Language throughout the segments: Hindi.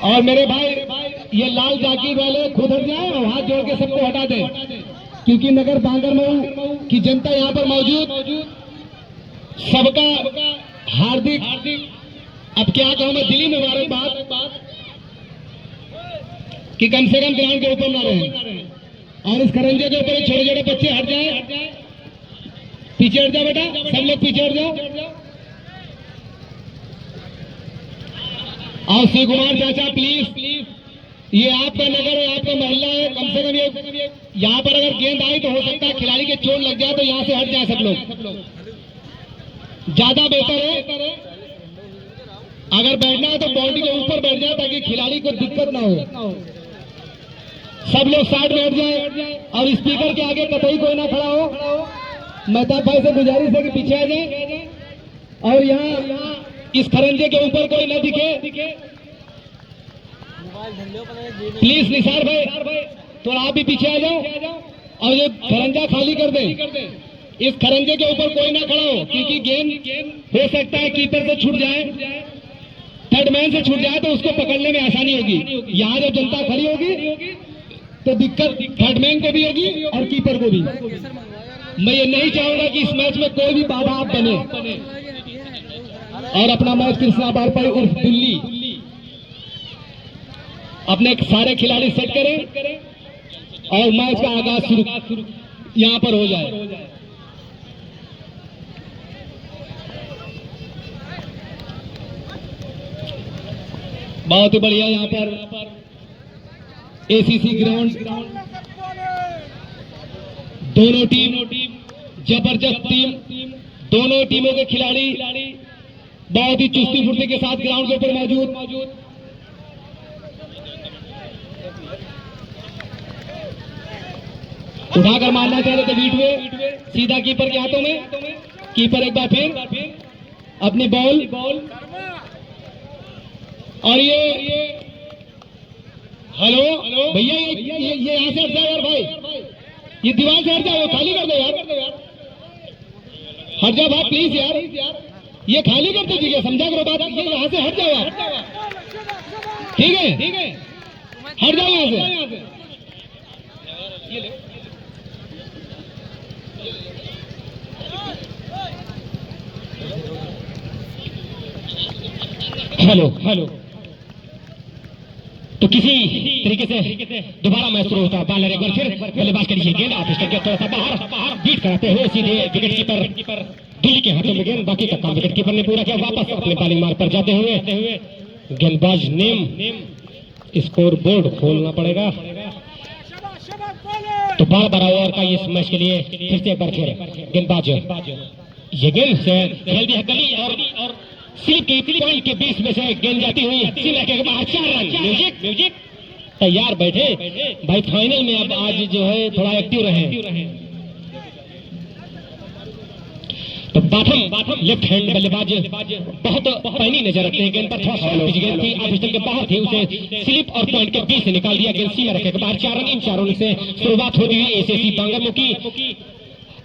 और मेरे भाई ये लाल जाकिर वाले खुद हट जाए और हाथ जोड़ के सबको हटा दें, क्योंकि नगर बांगरमऊ की जनता यहाँ पर मौजूद, सबका हार्दिक अब क्या कहूँ मैं, दिली मुबारकबाद कि कम से कम ग्राउंड के ऊपर ना रहे। और इस खरंजे के ऊपर छोटे छोटे बच्चे हट जाए, पीछे हट जाओ बेटा, सब लोग पीछे हट जाओ। और श्री कुमार चाचा प्लीज, ये आपका नगर है, आपका मोहल्ला है, कम से कम ये यहाँ पर अगर गेंद आई तो हो सकता है खिलाड़ी के चोट लग जाए, तो यहाँ से हट जाए सब लोग, ज्यादा बेहतर है। अगर बैठना है तो बाउंड्री के ऊपर बैठ जाए ताकि खिलाड़ी को दिक्कत ना हो। सब लोग साइड बैठ जाए और स्पीकर के आगे कतई कोई ना खड़ा हो। मेहताब भाई से गुजारिश है कि पीछे आ जाए और यहाँ इस खरंजे के ऊपर कोई न दिखे। प्लीज निसार भाई थोड़ा आप भी पीछे आ जाओ और ये खरंजा खाली कर दे। इस खरंजे के ऊपर कोई ना खड़ा हो, क्योंकि गेंद हो सकता है कीपर से छूट जाए, थर्ड मैन से छूट जाए तो उसको पकड़ने में आसानी होगी। यहाँ जब जनता खड़ी होगी तो दिक्कत थर्ड मैन को भी होगी और कीपर को भी। मैं ये नहीं चाहूंगा कि इस मैच में कोई भी बाधा आप बने। और अपना मैच कृष्णा बारपाई उर्फ दिल्ली अपने सारे खिलाड़ी सेट करें और मैच का आगाज शुरू यहां पर हो जाए। बहुत ही बढ़िया यहां पर एसीसी ग्राउंड, दोनों टीम जबरदस्त टीम, दोनों टीमों के खिलाड़ी बहुत ही चुस्ती फुर्ती के साथ ग्राउंड के ऊपर मौजूद। उठाकर मारना चाहते थे बीट में, सीधा कीपर के हाथों में। कीपर एक बार फिर अपनी बॉल, और ये हेलो भैया, ये यहाँ से हट जाओ यार भाई, ये दीवार से हट जाओ, खाली कर दो यार, हट जाओ भाई प्लीज यार, ये खाली कर दीजिए, समझा करो बात। ये यहाँ से हट जाओ आप, ठीक है, हट जाओ यहाँ से। हेलो तो किसी तरीके से दोबारा मैच शुरू होता है। बॉलर एक बार फिर बल्लेबाज के लिए गेंद ऑफ स्टंप थोड़ा सा बाहर बीट कराते हुए सीधे विकेट कीपर दिल्ली के हाथों में गेंद। बाकी का काम विकेट कीपर ने पूरा किया। वापस अपने बॉलिंग मार्ग पर जाते हुए गेंदबाज नेम स्कोर बोर्ड खोलना पड़ेगा। तो 12 ओवर का इस मैच के लिए फिर से एक बार खेल गेंदबाज ये गेंद से खेल दिया गली और स्लिप की पॉइंट के बीच में से गेंद जाती हुई सीमा के बाहर 4 रन। म्यूजिक तैयार बैठे भाई, फाइनल में अब आज जो है थोड़ा एक्टिव रहे। तो बाथम लेफ्ट हैंड बल्लेबाज बहुत पैनी नजर रखते हैं। गेंद पर थोड़ा सा गेंद थी, ऑफ स्टंप के बाहर थी, उसे स्लिप और पॉइंट के बीच से निकाल दिया। गेंद सीमा रखे के बाहर 4 रन। इन 4 रन से शुरुआत होती हुई एसीसी बांगरमऊ की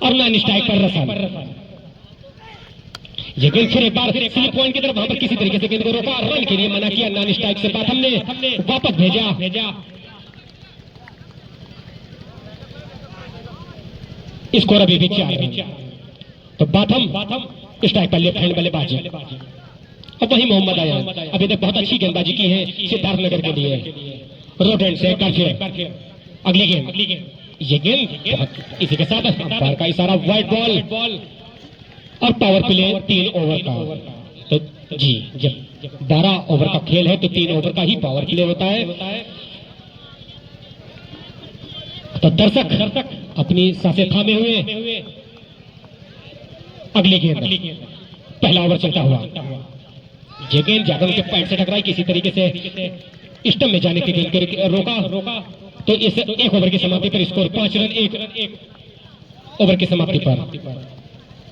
और नॉन स्ट्राइक पर रसन। ये गेंद फिर एक बार स्लिप पॉइंट की तरफ, वहां पर किसी तरीके से गेंद को रोका, रन के लिए मना किया। नॉन स्ट्राइक से बाथम ने वापस भेजा। स्कोर अभी भी 4 रन। तो बाथम स्ट्राइक पर लेफ्ट हैंड बल्लेबाज अब वही मोहम्मद आया अभी तक बहुत अच्छी गेंदबाजी की है सिद्धार्थनगर के लिए। रोड हैंड से फिर अगली गेंद, ये गेंद इसी के साथ अंपायर का इशारा, व्हाइट बॉल और पावर प्ले 3 ओवर का। तो जी जब 12 ओवर का खेल है तो 3 ओवर का ही पावर प्ले होता है। तो दर्शक अपनी सांसें थामे हुए अगली गेंद, पहला ओवर चलता हुआ ये गेंद जादव के पैर से टकराई, किसी तरीके से स्टंप में जाने की गेंद रोका। तो इस 1 ओवर की समाप्ति पर स्कोर 5 रन 1 ओवर की समाप्ति पर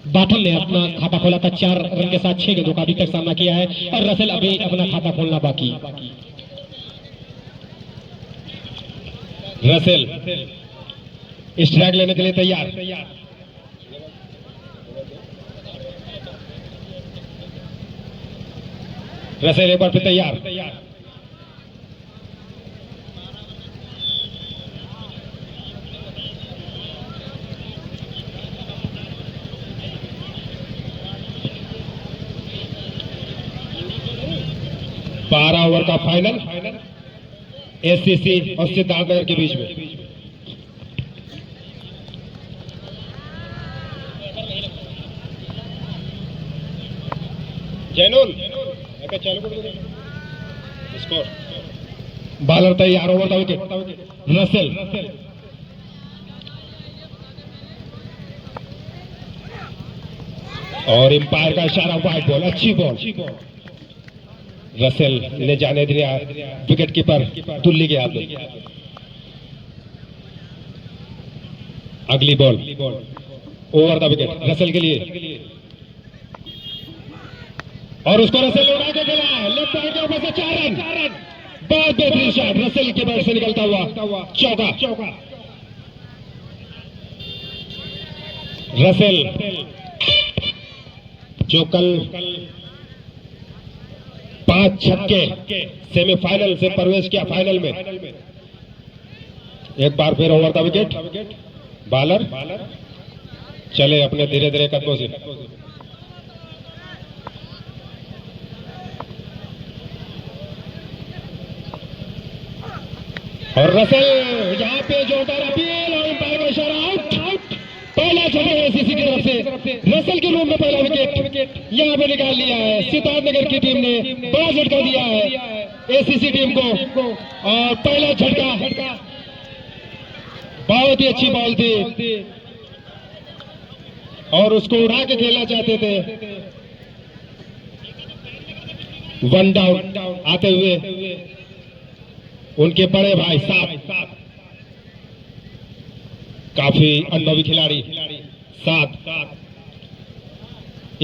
बाथम ने अपना खाता खोला था। 4 रन के साथ 6 गेंदों का अभी तक सामना किया है और रसेल अभी अपना खाता खोलना बाकी। रसेल स्ट्राइक लेने के लिए तैयार। रसेल एक बार फिर तैयार। का फाइनल एससीसी और सिद्धार्थनगर के बीच में। जैनुल स्कोर बॉलर तैयार, ओवर द विकेट रसेल। और एम्पायर का इशारा, वाइड बॉल, अच्छी बॉल। रसेल ने जाने दिया विकेट कीपर तुल्ली के हाथ में। अगली ball over the wicket Russell के लिए, और उसको रसेल उड़ा के खेला है लेफ्ट पैर के ऊपर से 4 रन। बहुत बेहतरीन शॉट रसेल के बैट से निकलता हुआ चौका। रसेल जो कल 5 छक्के सेमीफाइनल से प्रवेश किया फाइनल में, एक बार फिर ओवर द विकेट। बॉलर चले अपने धीरे धीरे कदमों से। और रसेल यहाँ पे जोरदार अपील और एम्पायर का इशारा, आउट। पहला झटका एसीसी की तरफ से रसेल के रूम में पहला विकेट यहाँ पे निकाल लिया है। सिद्धार्थनगर की टीम ने बड़ा झटका दिया है एसीसी टीम को, और पहला झटका बहुत ही अच्छी बॉल थी और उसको उड़ा के खेलना चाहते थे। 1 डाउन आते हुए उनके बड़े भाई साथ काफी अनुभवी खिलाड़ी साथ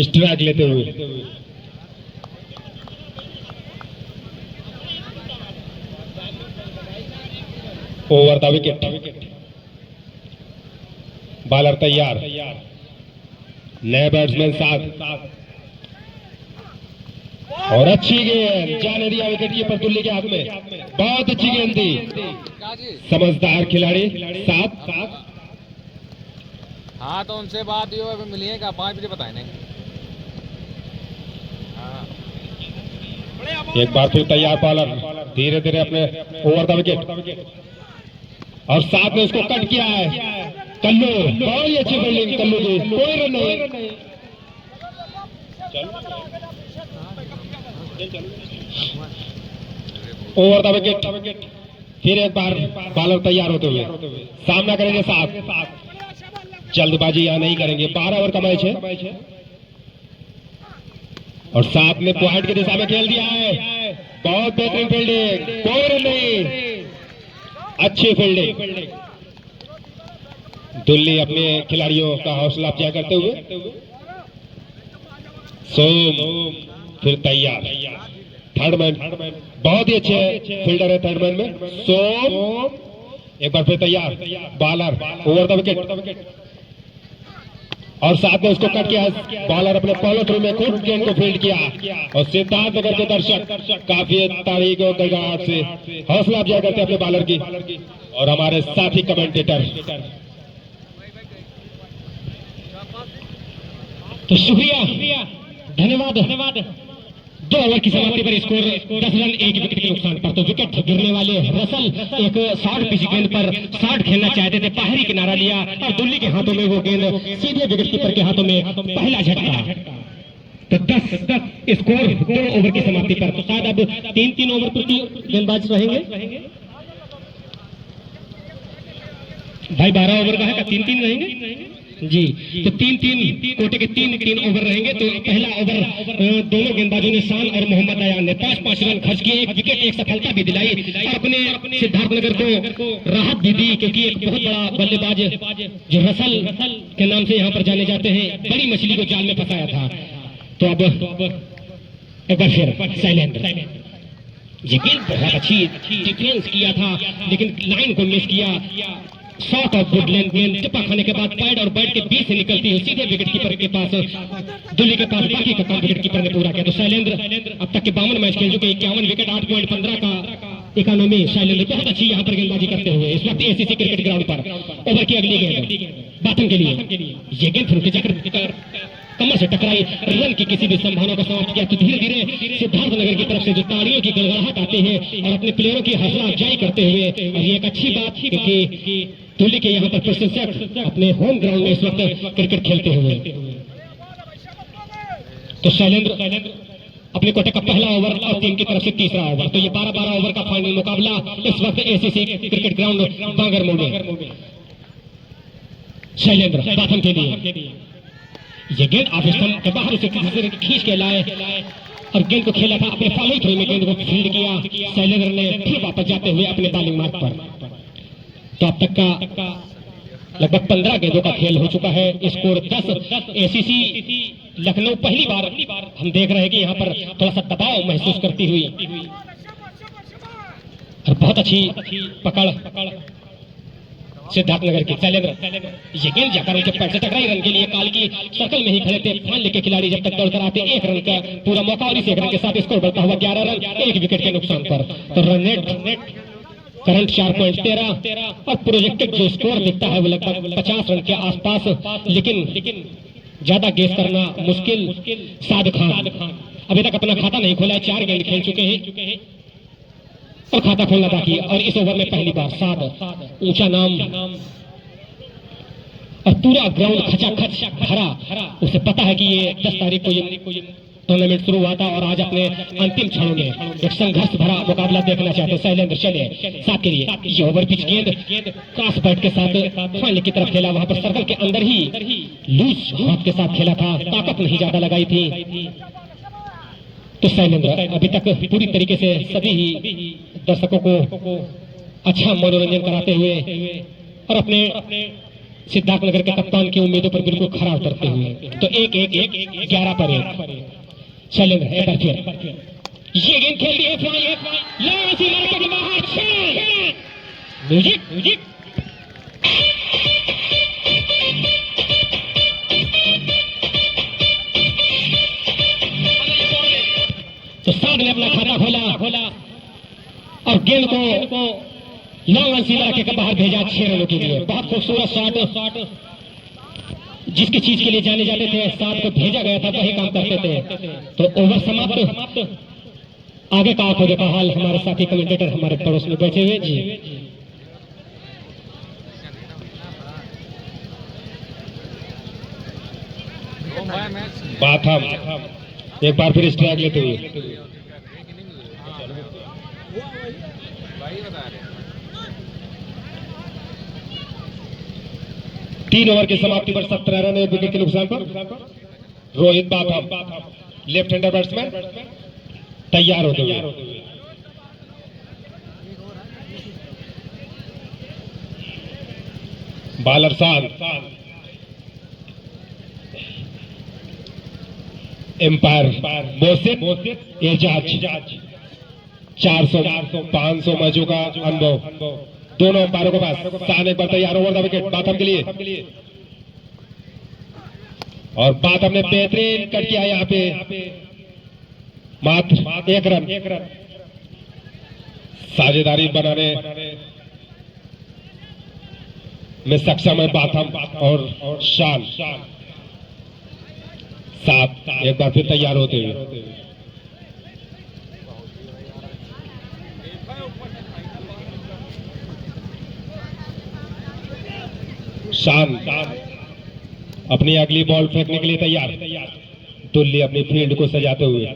स्ट्राइक लेते हुए। ओवर द विकेट, बॉलर तैयार, नए बैट्समैन साथ, और अच्छी गेंद जाने दिया विकेट कीपर तुल्ली के हाथ में। बहुत अच्छी गेंद थी, समझदार खिलाड़ी साथ। हाँ तो उनसे बात ही हो, मिलिएगा 5 बजे बताए नहीं। एक बार फिर तैयार बॉलर धीरे धीरे अपने ओवर द विकेट, और साथ में उसको कट किया है कल्लू। बहुत ही अच्छी फील्डिंग कल्लू की, कोई रन नहीं। ओवर द विकेट, फिर एक बार बॉलर तैयार होते हुए सामना करेंगे साथ। जल्दबाजी यहां नहीं करेंगे, 12 ओवर का मैच है और साथ में पॉइंट की दिशा में खेल दिया है। बहुत बेहतरीन फील्डिंग, कोई रन नहीं, अच्छी फील्डिंग। दिल्ली अपने खिलाड़ियों का हौसला अफजाई करते हुए। सोम फिर तैयार, थर्ड मैन बहुत ही अच्छे फील्डर है थर्ड मैन में सोम। एक बार फिर तैयार बॉलर ओवर द विकेट, और साथ में उसको कट किया। बॉलर अपने पहले थ्रो में खुद गेंद को फील्ड किया, और सिद्धार्थनगर के दर्शक काफी तारीख और गड़गड़ाहट से हौसला अफजाई करते अपने बॉलर की। और हमारे साथी कमेंटेटर, तो शुक्रिया, धन्यवाद। 2 ओवर की समाप्ति पर स्कोर 10 रन 1 विकेट के नुकसान पर। तो विकेट गिरने वाले रसल एक शॉर्ट पिच गेंद पर शॉट खेलना चाहते थे, बाहरी किनारा लिया और दिल्ली के हाथों में वो गेंद सीधे विकेट कीपर के हाथों में पहला झटका। तो 10 स्कोर 2 ओवर की समाप्ति पर। तो शायद अब 3-3 ओवर प्रति गेंदबाज रहेंगे भाई, 12 ओवर का है, 3-3 रहेंगे जी। तो 3-3 कोटे के 3-3 ओवर रहेंगे। तो पहला ओवर दोनों गेंदबाजों ने शान और मोहम्मद अयान ने 5-5 रन खर्च किए, 1 विकेट 1 सफलता भी दिलाई और अपने सिद्धार्थनगर को राहत भी दी, क्योंकि एक बहुत बड़ा बल्लेबाज जो रसल के नाम से यहाँ पर जाने जाते हैं, बड़ी मछली को जाल में फंसाया था। तो अब एक बार फिर शैलेंद्र, ये गेंद बहुत अच्छी डिफेंस किया था, लेकिन लाइन को मिस किया। शॉट ऑफ गुड लेंथ गेंद टिप्पा खाने के बाद पैड और बैट के बीच से निकलती है सीधे विकेट कीपर के पास, दिल्ली के पास। बाकी का काम विकेट कीपर ने पूरा किया। तो शैलेंद्र अब तक के 52 मैच खेल चुके, 51 विकेट, 8.15 का इकोनॉमी। शैलेंद्र बहुत अच्छी यहाँ पर गेंदबाजी करते हुए इस वक्त एसीसी क्रिकेट ग्राउंड पर। ओवर की अगली गेंद बाथम के लिए, ये गेंद फिर जाकर कमर से टकराई, रन की किसी भी संभावना को समाप्त किया। तो धीरे धीरे सिद्धार्थनगर की तरफ से जो तालियों की गड़गड़ाहट आते हैं और अपने प्लेयरों की हौसला अफजाई करते हुए, और ये एक अच्छी बात क्योंकि दिल्ली के यहाँ पर प्रशंसक अपने होम ग्राउंड में इस वक्त क्रिकेट खेलते हुए। तो शैलेंद्र अपने कोटे का पहला ओवर और टीम की तरफ से तीसरा ओवर। तो ये 12-12 ओवर का फाइनल मुकाबला इस वक्त एसीसी क्रिकेट ग्राउंड बांगरमऊ में। शैलेंद्र प्रथम के लिए ये गेंद ऑफ स्टंप के बाहर उसे किसी से खींच के लाए और गेंद को खेला था अपने फॉलोइंग थ्रो में, गेंद को फील्ड किया। शैलेंद्र ने फिर वापस जाते हुए अपने बॉलिंग मार्ग पर। तो अब तक का लगभग 15 गेंदों का खेल हो चुका है। स्कोर 10। एसीसी लखनऊ पहली बार हम देख रहे हैं कि यहाँ पर थोड़ा सा दबाव महसूस करती हुई और बहुत अच्छी पकड़ सिद्धार्थनगर की। शैलेंद्र ये गेंद जाकर उनके पैर से टकराई, रन के लिए काल की सर्कल में ही खड़े थे। फान लेके खिलाड़ी जब तक दौड़कर आते 1 रन का पूरा मौका और इस 1 रन के साथ स्कोर बढ़ता हुआ 11 रन 1 विकेट के नुकसान पर। तो रन रेट करंट 4.13 और प्रोजेक्टेड जो स्कोर दिखता है वो लगभग 50 रन के आसपास, लेकिन ज्यादा गेस करना मुश्किल। साद खान अभी तक अपना खाता नहीं खोला है, 4 गेंद खेल चुके हैं और खाता खोलना बाकी। और इस ओवर में पहली बार साद ऊंचा नाम और पूरा ग्राउंड खचाखच भरा। उसे पता है कि ये 10 तारीख को ये टूर्नामेंट शुरू हुआ था और आज अपने अंतिम क्षणों में एक संघर्ष भरा मुकाबला देखना चाहते हैं। शैलेंद्र चले साथ के लिए ये ओवर पिच गेंद क्रॉस बैट के साथ फाइनल की तरफ खेला। वहां पर सर्कल के अंदर ही लूज हाथ के साथ खेला था, ताकत नहीं ज्यादा लगाई थी। तो शैलेंद्र अभी तक पूरी तरीके से सभी ही दर्शकों को अच्छा मनोरंजन कराते हुए और अपने सिद्धार्थनगर के कप्तान की उम्मीदों पर बिल्कुल खरा उतरते हुए। तो 1-1 11 पर 1। शैलेंद्र एक बार फिर ये गेंद खेल दी है, के बाहर म्यूजिक तो साद ने अपना खाता खोला और गेंद को लॉन्ग ऑन सीधा रखे बाहर भेजा 6 रनों के लिए। बहुत खूबसूरत शॉट जिसकी चीज के लिए जाने जाते थे, साथ को भेजा गया था वही काम करते थे। तो ओवर समाप्त। आगे का आंखों देखा हाल हमारे साथी कमेंटेटर हमारे पड़ोस में बैठे हुए जी। बात हम एक बार फिर स्ट्राइक लेते हुए 3 ओवर की समाप्ति पर 17 रन 1 विकेट के नुकसान पर Rohit Batham left hander batsman तैयार होते हुए। बालर साल एम्पायर मोहसिन एजाज 400 500 मैचों का अनुभव दोनों अंपायरों के पास। शान एक बार तैयार ओवर द विकेट बाथम के लिए और बाथम ने बेहतरीन कट किया यहाँ पे मात्र 1 रन। साझेदारी बनाने में सक्षम है बाथम और शान। साथ एक बार फिर तैयार होते हुए शान अपनी अगली बॉल फेंकने के लिए तैयार। तुल्ली अपनी फील्ड को सजाते हुए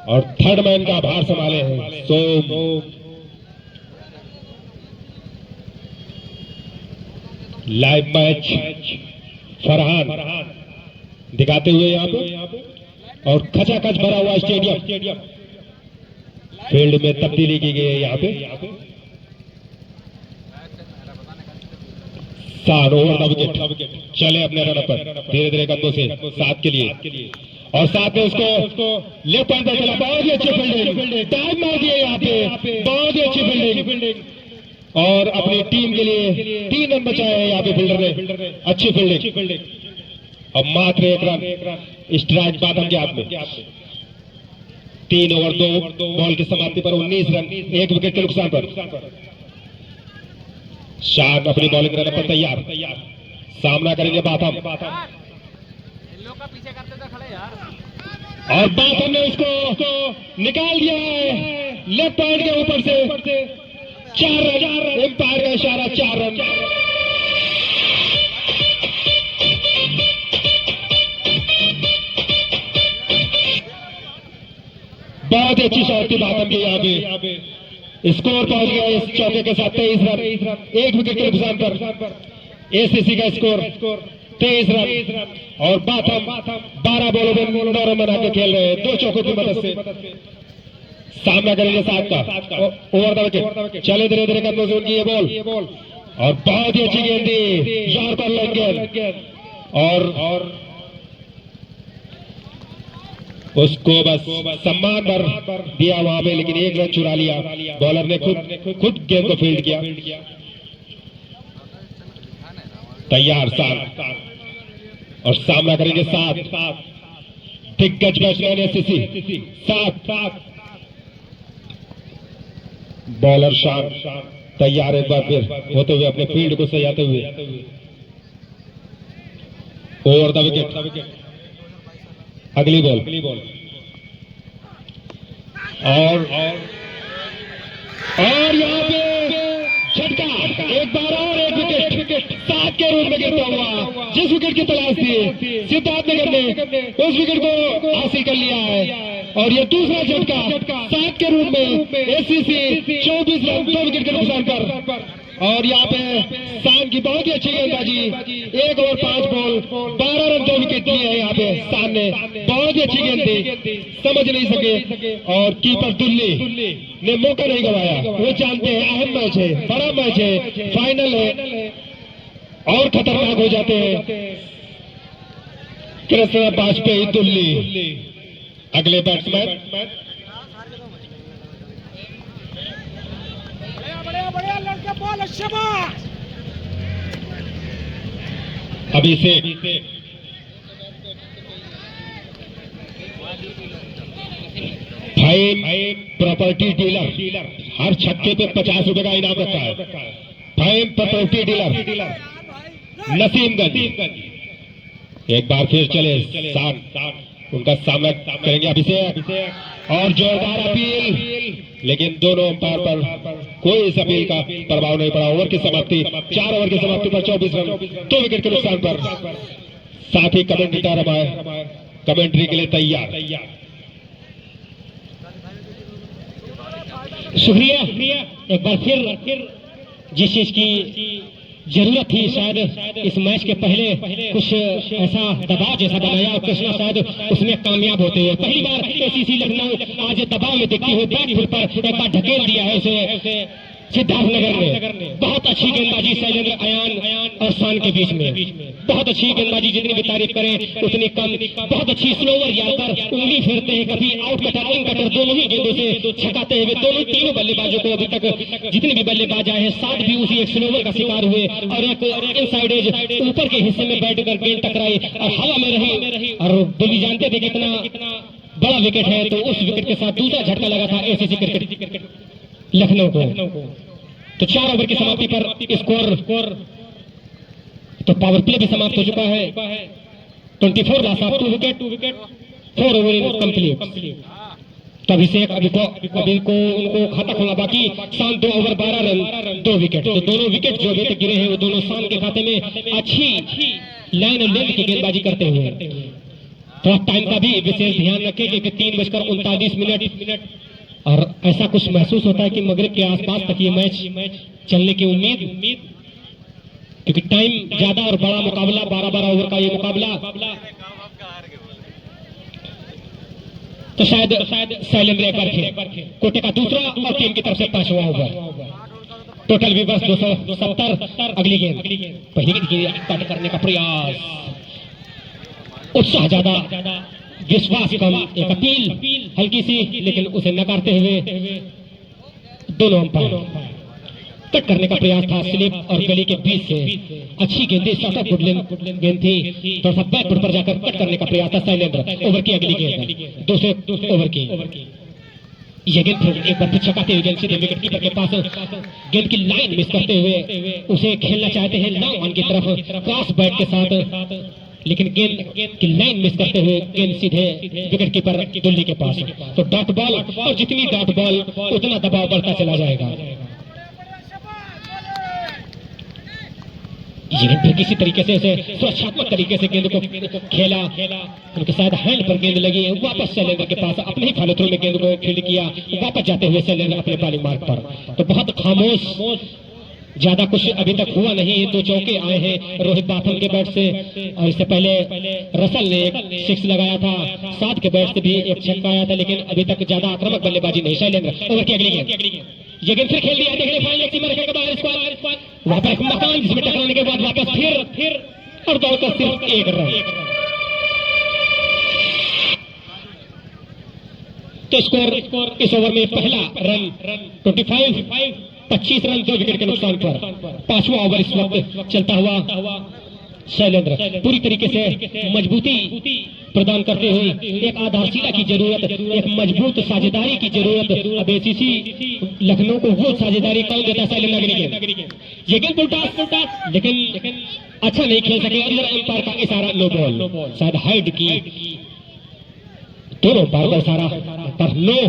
और थर्ड मैन का भार संभाले हैं सोम। लाइव मैच फरहान दिखाते हुए यहाँ पे और खचाखच भरा हुआ स्टेडियम। फील्ड में तब्दीली की गई है यहाँ पे। शान ओवर द विकेट चले अपने रन पर धीरे धीरे कदमों से 7 के लिए और साथ में उसको लेफ्ट हैंड पर चला। बहुत ही अच्छी फील्डिंग टाइम मार दिया यहाँ पे, बहुत ही अच्छी फील्डिंग और अपनी टीम के लिए 3 रन बचाए हैं यहाँ पे फील्डर ने। अच्छी फील्डिंग और मात्र 1 रन स्ट्राइक बाथम के हाथ में। 3 ओवर 2 बॉल की समाप्ति पर 19 रन 1 विकेट के नुकसान पर। शान अपनी बॉलिंग रन पर तैयार, सामना करेंगे बाथम। लोग का पीछे करते तो खड़े यार। और बात हमने उसको निकाल दिया है लेफ्ट पॉइंट के ऊपर से 4 रन, एम्पायर का इशारा 4 रन। बहुत ही अच्छी शॉट की बात हम की यहाँ पे। स्कोर पहुंच गया इस चौके के साथ 23 रन, 1 विकेट के नुकसान पर एसीसी का स्कोर 23 रन। और बात हम 12 बॉलों में 9 रन बना के खेल रहे हैं 2 चौकों की मदद से। सामना करेंगे 7 का ओवर द विकेट। चले धीरे धीरे कदमों से उनकी ये बॉल और बहुत ही अच्छी गेंद थी यहाँ पर लग गेंद और उसको बस सम्मान भर दिया वहां पे, लेकिन 1 रन चुरा लिया। बॉलर ने खुद गेंद को फील्ड किया। तैयार 7 और सामना करेंगे 7 दिग्गज बैट्समैन एसीसी 7 बॉलर शान तैयार एक बार फिर होते हुए अपने फील्ड को सजाते हुए। ओवर द विकेट, अगली बॉल और यहाँ पे झटका, एक बार और 1 विकेट 7 के रूप में गिरता हुआ। जिस विकेट की तलाश थी सिद्धार्थनगर ने उस विकेट को हासिल कर लिया है और ये दूसरा झटका 7 के रूप में एसीसी 24 रन 2 विकेट के नुकसान पर। और यहाँ पे शान की बहुत ही अच्छी गेंदबाजी, 1 ओवर 5 बॉल 12 रन 2 विकेट लिए हैं यहाँ पे शान ने। बहुत ही अच्छी गेंद थी, समझ नहीं सके और कीपर दुल्ली ने मौका नहीं गवाया। वो जानते हैं अहम मैच है, बड़ा मैच है, फाइनल है और खतरनाक हो जाते हैं। कृष्ण वाजपेयी दुल्ली अगले बैट्समैन। अभिषेक भाई प्रॉपर्टी डीलर, हर छक्के पे 50 रुपए का इनाम रखा है। भाई प्रॉपर्टी डीलर नसीमगंज एक बार फिर चले 7 उनका सामना करेंगे अभिषेक और जोरदार अपील, लेकिन दोनों अंपायर पर कोई इस अपील का प्रभाव नहीं पड़ा। ओवर की समाप्ति 4 ओवर की समाप्ति पर 24 रन 2 विकेट के नुकसान पर। साथ ही कमेंट्री कमेंट्री के लिए तैयार। शुक्रिया एक बार फिर जिस चीज की जरूरत थी शायद इस मैच के पहले कुछ ऐसा दबाव जैसा बनाया और कृष्णा शायद उसमें कामयाब होते हुए पहली बार एसीसी लखनऊ आज दबाव में दिखती हुई बैक फुट पर एक बार ढकेल दिया है उसे सिद्धार्थनगर ने। बहुत अच्छी गेंदबाजी शैलेंद्र अयान और शान के बीच में, बहुत अच्छी गेंदबाजी, जितनी भी तारीफ करें उतनी कम। बहुत अच्छी स्लोवर याकर उंगली फेरते हैं, कभी आउट कटर इन कटर दोनों ही गेंदों से छकाते हुए दोनों तीनों बल्लेबाजों को अभी तक जितने भी बल्लेबाज आए हैं 7 भी उसी एक स्लोवर का शिकार हुए और एक इनसाइड एज ऊपर के हिस्से में बैठ कर गेंद टकराई और हवा में रही। और दिल्ली जानते थे कितना बड़ा विकेट है, तो उस विकेट के साथ दूसरा झटका लगा था एसीसी क्रिकेट लखनऊ को। तो 4 ओवर की समाप्ति पर स्कोर तो पावर प्ले भी समाप्त हो चुका है। 24 रन 2 विकेट 4 ओवर कंप्लीट। तो अभिषेक अभी को उनको खाता खोलना बाकी। शान 2 ओवर 12 रन 2 विकेट। तो दोनों विकेट जो अभी तक गिरे हैं वो दोनों शान के खाते में अच्छी लाइन और लेंथ की गेंदबाजी करते हुए। थोड़ा टाइम का भी विशेष ध्यान रखें क्योंकि 3:39 और ऐसा कुछ महसूस होता है कि मगरिब के आसपास तक ये मैच चलने की उम्मीद, क्योंकि टाइम ज्यादा और बड़ा मुकाबला 12-12 ओवर का ये मुकाबला। तो शायद शैलेंद्र एक बार फिर कोटे का दूसरा और टीम की तरफ से 5वां ओवर। टोटल भी बस 270। अगली गेंद पहली गेंद कट करने का प्रयास, उत्साह ज्यादा विश्वास कम, एक अपील हल्की सी लेकिन उसे नकारते हुए दोनों अंपायर। कट करने का प्रयास था स्लिप और गली के बीच से। अच्छी गेंदी शॉर्ट गेंद थी, थोड़ा सा बैक फुट पर जाकर कट करने का प्रयास था शैलेंद्र। ओवर की अगली गेंद दूसरे ओवर की ये गेंद एक बार फिर चकाते हुए गेंद सीधे विकेट कीपर के पास। गेंद की लाइन मिस करते हुए उसे खेलना चाहते हैं लॉन्ग ऑन की तरफ क्रॉस बैट के साथ। लेकिन गेंद की लाइन मिस करते हुए गेंद सीधे विकेट कीपर दुल्ली के पास। तो डॉट बॉल, और जितनी डॉट बॉल उतना दबाव बढ़ता चला जाएगा। ये फिर किसी तरीके से उसे सुरक्षात्मक तरीके से गेंद को खेला, उनके शायद हैंड पर गेंद लगी, वापस शैलेंद्र के पास अपने ही फॉलो थ्रू में गेंद को फील्ड किया, वापस जाते हुए शैलेंद्र अपने बॉलिंग मार्ग पर। तो बहुत खामोश, ज्यादा कुछ अभी तक हुआ नहीं। 2 चौके आए हैं रोहित बाथम के बैट से, और इससे पहले रसल ने एक 6 लगाया था, 7 के बैट से भी एक छक्का आया था, लेकिन अभी तक ज्यादा आक्रामक बल्लेबाजी नहीं। शैलेंद्र ओवर की अगली गेंद, ये गेंद फिर खेल दिया, देखने फाइनल सीमा के बाहर स्क्वायर, वहां पर एक मकान जिसमें टकराने के बाद वापस फिर और दौड़कर सिर्फ 1 रन। तो स्कोर इस ओवर में पहला रन 25 रन 2 विकेट के नुकसान पर। 5वां ओवर इस वक्त चलता हुआ शैलेंद्र पूरी तरीके से मजबूती प्रदान करते हुए, एक आधारशिला की जरूरत, एक मजबूत साझेदारी की जरूरत। अब एसीसी लखनऊ को वो साझेदारी कौन देता? शैलेंद्र अग्निके। ये गेंद उल्टा, लेकिन अच्छा नहीं खेल सके, अंदर एम्पायर का इशारा नो बॉल, शायद हाइड की, दोनों बार का इशारा पर नो,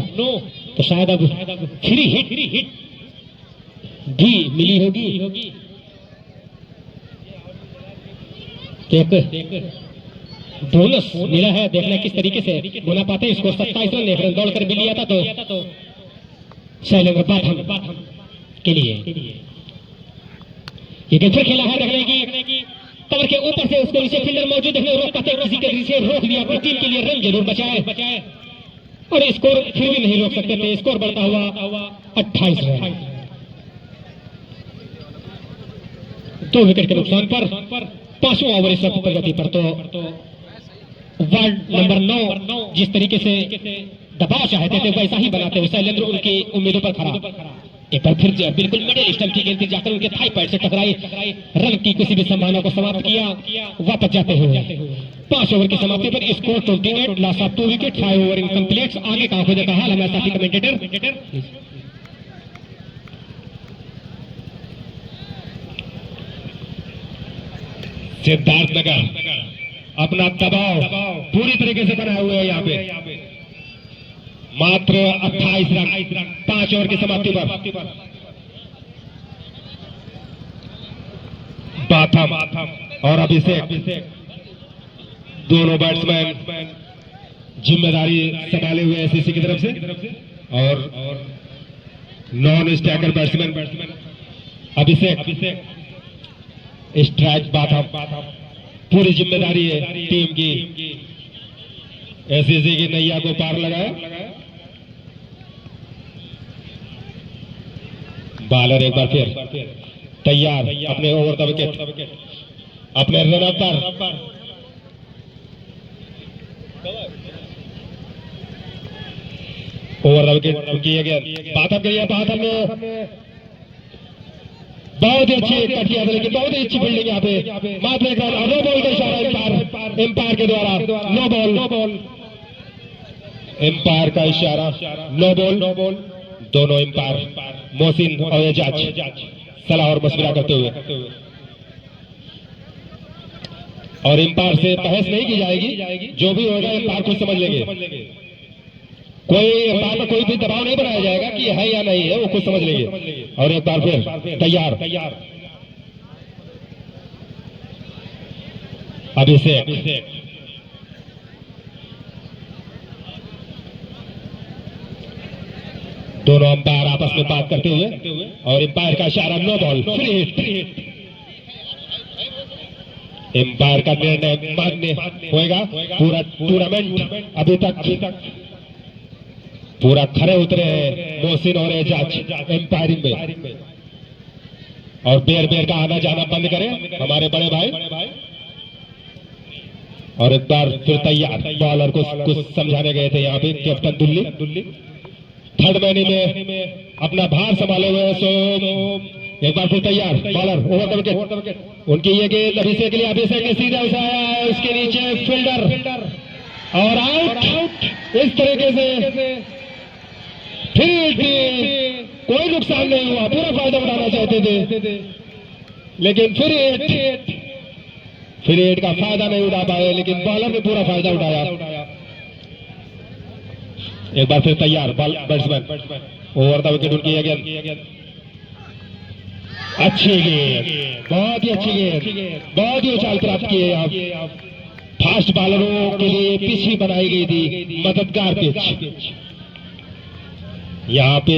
तो शायद अब फ्री हिट भी मिली होगी। एक बोनस मिला है, देखना किस तरीके से गुना पाते हैं। इसको 27 रन 1 रन दौड़कर भी लिया था तो शैलेंद्र बाथम के लिए। ये गेंद फिर खेला है, देखने की कवर के ऊपर से उसको नीचे फील्डर मौजूद है, रोक पाते किसी के से रोक दिया। अपनी टीम के लिए रन जरूर बचाए, और स्कोर फिर भी नहीं रोक सकते थे। स्कोर बढ़ता हुआ 28 रन। 2 विकेट के नुकसान पर 5वां ओवर इस वक्त प्रगति पर। तो वार्ड नंबर 9 जिस तरीके से दबाव चाहते थे वैसा ही बनाते हुए शैलेंद्र उनकी उम्मीदों पर खड़ा। एक बार फिर बिल्कुल मिडिल स्टंप की गेंद थी, जाकर उनके थाई पैड से टकराई, रन की किसी भी संभावना को समाप्त किया। वापस जाते हुए 5 ओवर की समाप्ति पर score 28, loss of 2 wicket, 5 over incomplete. आगे का आंखों देखा हाल हमारे साथी कमेंटेटर। सिद्धार्थनगर अपना दबाव पूरी तरीके से बनाए हुए है यहाँ पे। मात्र 28 रन 5 ओवर की समाप्ति पर। बाथम और अभिषेक दोनों बैट्समैन जिम्मेदारी संभाले हुए एसएससी की तरफ से, और नॉन स्ट्राइकर बैट्समैन अभिषेक, स्ट्राइक बाथम। पूरी जिम्मेदारी है टीम की, एसएससी की नैया को पार लगाए। बॉलर एक बार फिर तैयार, अपने ओवर का विकेट, अपने रन पर। ओवर विकेट किए गए। बाथम ने बहुत ही अच्छी कटिया, लेकिन बहुत ही अच्छी फील्डिंग यहाँ पे। मात्र एक रन, नो बॉल का इशारा एम्पायर के द्वारा। नो बॉल, एम्पायर का इशारा, नो बॉल। दोनों एम्पायर मोहसिन और एजाज सलाह और मशवरा करते हुए, और एम्पायर से बहस नहीं की जाएगी, जो भी होगा एम्पायर खुद समझ लेंगे। कोई एम्पायर पर कोई भी दबाव नहीं बनाया जाएगा कि है या नहीं है, वो खुद समझ लेंगे। और एक बार फिर तैयार, अभिषेक दोनों अंपायर आपस में बात करते हुए, और एम्पायर का इशारा no ball, free hit. Umpire का निर्णय मान्य होगा। पूरा टूर्नामेंट अभी तक पूरा खड़े उतरे हैं मोहसिन और एजाज एम्पायरिंग में, और बेर का आना जाना बंद करें हमारे बड़े भाई। और एक बार फिर तैयार, बॉलर को कुछ समझाने गए थे यहाँ पे कैप्टन दुल्ली। थर्ड मैनी में अपना भार संभाले हुए, सो एक बार फिर तैयार बॉलर, ओवर द विकेट। उनकी ये गेंद अभिषेक के लिए, अभिषेक ने सीधा उठाया है, उसके नीचे फील्डर और आउट। इस तरीके से फिर कोई नुकसान नहीं हुआ, पूरा फायदा उठाना चाहते थे, लेकिन फिर फ्री हिट का फायदा नहीं उठा पाए, लेकिन बॉलर ने पूरा फायदा उठाया। एक बार फिर तैयार बैट्समैन, ओवर द विकेट उनकी अगेन। अच्छी गेंद, बहुत ही अच्छी गेंद, बहुत ही उछाल प्राप्त किए आप। फास्ट बॉलरों के लिए पिच ही बनाई गई थी, मददगार पिच। यहाँ पे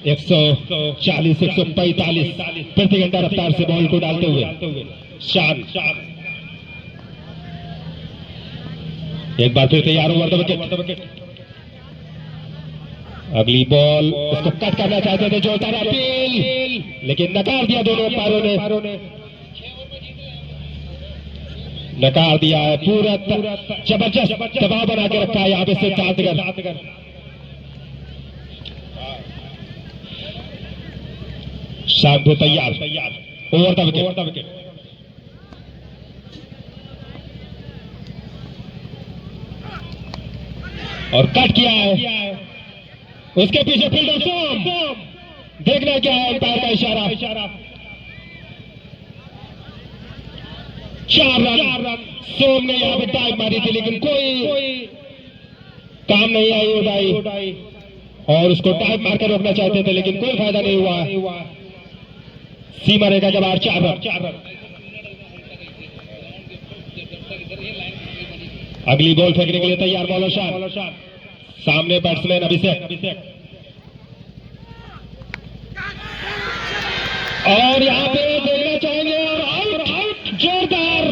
140 145 प्रति घंटा रफ्तार से बॉल को डालते हुए शान। एक बार फिर तैयार ओवर द विकेट। अगली बॉल, उसको कट करना चाहते थे जोरदार अपील, लेकिन नकार दिया दोनों अंपायरों ने। नकार दिया है, पूरा जबरदस्त दबाव बना के रखा है यहाँ पे सिद्धार्थगढ़। शाम पे तैयार ओवर द विकेट। और कट किया है, उसके पीछे फील्डर सोम, देखना क्या है अंपायर का इशारा। 4 रन सोम ने यहाँ पे टाइप मारी थी, लेकिन कोई काम नहीं आई उठाई, और उसको टाइप मारकर रोकना चाहते थे, लेकिन कोई फायदा नहीं हुआ। सीमा रेखा के बाहर 4 रन। अगली बॉल फेंकने के लिए तैयार बॉलर शान, सामने बैट्समैन अभिषेक। और यहाँ पे देखना चाहेंगे, और आउट, जोरदार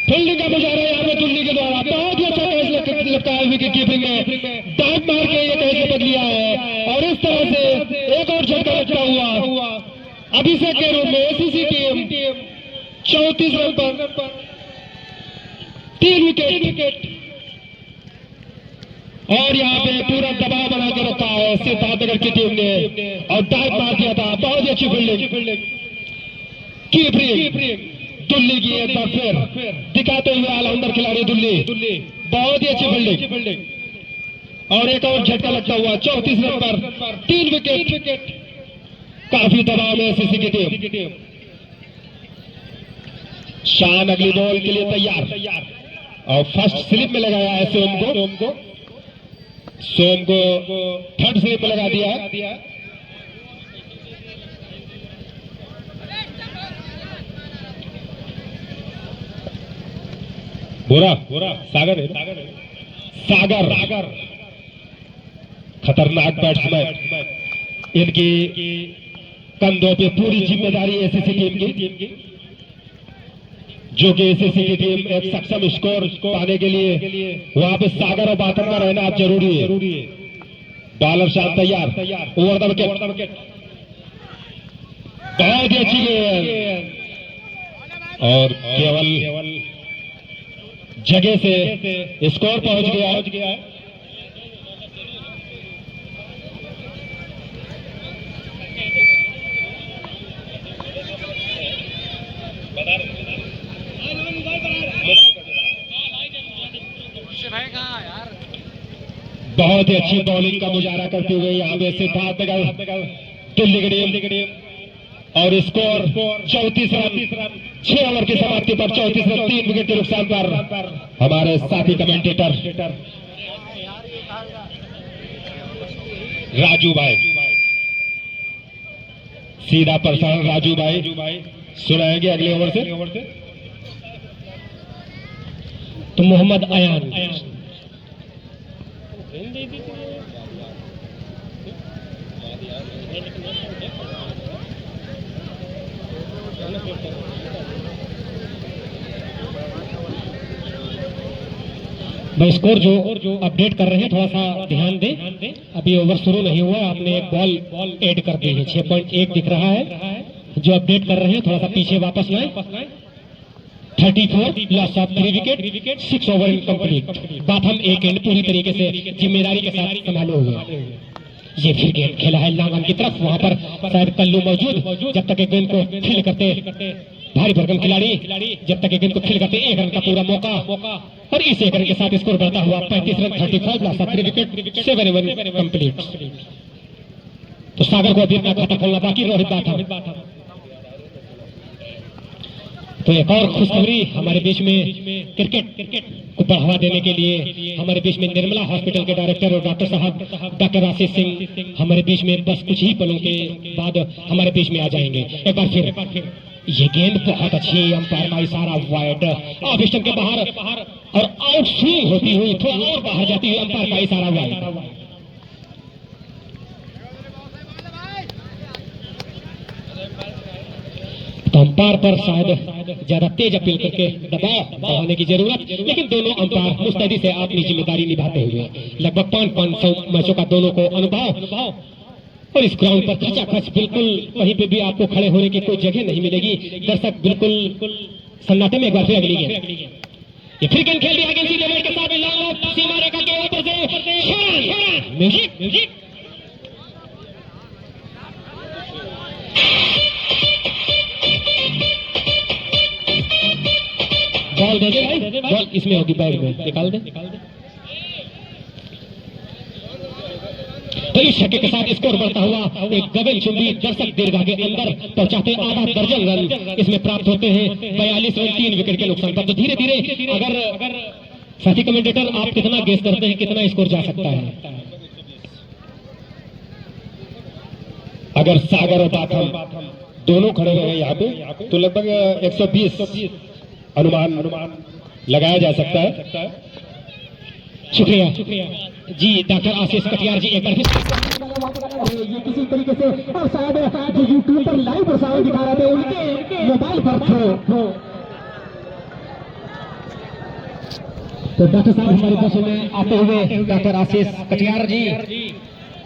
फील्डिंग का मुजाहरा यहाँ पे दुल्ली के द्वारा। बहुत ही अच्छा कैच लगता है विकेट कीपिंग में, डाइव मार के ये कैच पकड़ लिया है, और इस तरह से एक और झटका लगता हुआ अभिषेक के रूप में एसीसी टीम 34 रन पर 3 विकेट। और यहाँ पे पूरा दबाव बना के रखा है सिद्धार्थगढ़ की टीम ने, और डाइव मार दिया था। बहुत ही अच्छी फील्डिंग, कीपिंग दुल्ली की एक बार फिर दिखाते हुए ऑलराउंडर खिलाड़ी दुल्ली, बहुत ही अच्छी फील्डिंग। और एक और झटका लगता हुआ 34 रन पर 3 विकेट। काफी दबाव में एसीसी की टीम। शान अगली बॉल के लिए तैयार, और फर्स्ट स्लिप में लगाया है सोम को थर्ड स्लिप में लगा दिया है। बुरा सागर खतरनाक बैट्समैन, इनकी कंधों पे पूरी जिम्मेदारी एसीसी टीम की, जो कि एसीसी की टीम एक सक्षम स्कोर पाने के लिए वहां पे सागर और बाथर का रहना जरूरी है। बॉलर शान तैयार, ओवर द विकेट। बहुत ही अच्छी गेंद, और केवल जगह से स्कोर पहुंच गया है। बहुत ही अच्छी बॉलिंग का मुजाहरा करते हुए यहाँ पे सिद्धार्थगढ़ दिल्ली की टीम, और स्कोर 34 रन 6 ओवर की समाप्ति पर 34 रन 3 विकेट के नुकसान पर। हमारे साथी कमेंटेटर राजू भाई, सीधा प्रसारण राजू भाई सुनाएंगे अगले ओवर से। तो मोहम्मद अयान भाई, स्कोर जो अपडेट कर रहे हैं थोड़ा सा ध्यान दें। अभी ओवर शुरू नहीं हुआ, आपने एक बॉल ऐड कर दी है, 6.1 दिख रहा है। जो अपडेट कर रहे हैं थोड़ा सा पीछे वापस लाएं। 34 loss of 3 wicket, 6 over incomplete. Batham एक एंड पूरी तरीके से जिम्मेदारी के साथ संभाले हुए। ये फिर गेंद खेला है लांगन की तरफ, वहां पर शायद कल्लू मौजूद। जब तक एक गेंद को फील्ड करते भारी भरकम खिलाड़ी, जब तक एक गेंद को फील्ड करते 1 रन का पूरा मौका, और इस 1 रन के साथ स्कोर बढ़ता हुआ 35 run 35 loss of 3 wicket 7 over complete. तो सागर को अभी अपना खाता खोलना बाकी, रोहित बाथम तो एक और खुशखबरी हमारे बीच में क्रिकेट को बढ़ावा देने के लिए हमारे बीच में निर्मला हॉस्पिटल के डायरेक्टर और डॉक्टर साहब डॉक्टर आशीष सिंह हमारे बीच में बस कुछ ही पलों के बाद हमारे बीच में आ जाएंगे। एक बार फिर ये गेंद बहुत अच्छी, अंपायर का इशारा वाइड, ऑफ स्टंप के बाहर और आउट स्विंग होती हुई थोड़ा और बाहर जाती हुई, अंपायर का इशारा वाइड। तो अंपायर पर शायद ज्यादा तेज अपील करके दबाव बढ़ाने की जरूरत, लेकिन दोनों अंपायर मुस्तैदी से अपनी जिम्मेदारी निभाते हुए लगभग 500 मैचों का दोनों को अनुभव, और इस ग्राउंड पर खचाखच बिल्कुल कहीं पे भी आपको खड़े होने की कोई जगह नहीं मिलेगी। दर्शक बिल्कुल सन्नाटे में। एक बार फिर अगली गेंद, ये फिर गेंद खेल दिया गया सीधे के साथ लॉन्ग सीमा रेखा के ऊपर से म्यूजिक बॉल दे दे, बॉल इसमें होगी, बैग में निकाल दे। तो इस छक्के के साथ स्कोर बढ़ता हुआ एक गगनचुंबी दर्शक दीर्घा के अंदर पहुंचाते आधा दर्जन रन इसमें प्राप्त होते हैं 42 रन 3 विकेट के नुकसान पर। तो धीरे धीरे अगर साथी कमेंटेटर आप कितना गेस करते हैं कितना स्कोर जा सकता है? अगर सागर और बाथम दोनों खड़े रहे यहाँ पे तो लगभग 120 अनुमान लगाया जा सकता है। शुक्रिया जी डॉक्टर आशीष कटियार जी। एक बार ये किसी तरीके से और शायद जो यूट्यूब पर लाइव प्रसारण दिखा रहे थे उनके मोबाइल पर थ्रो। तो डॉक्टर साहब हमारे पास में आते हुए डॉक्टर आशीष कटियार जी,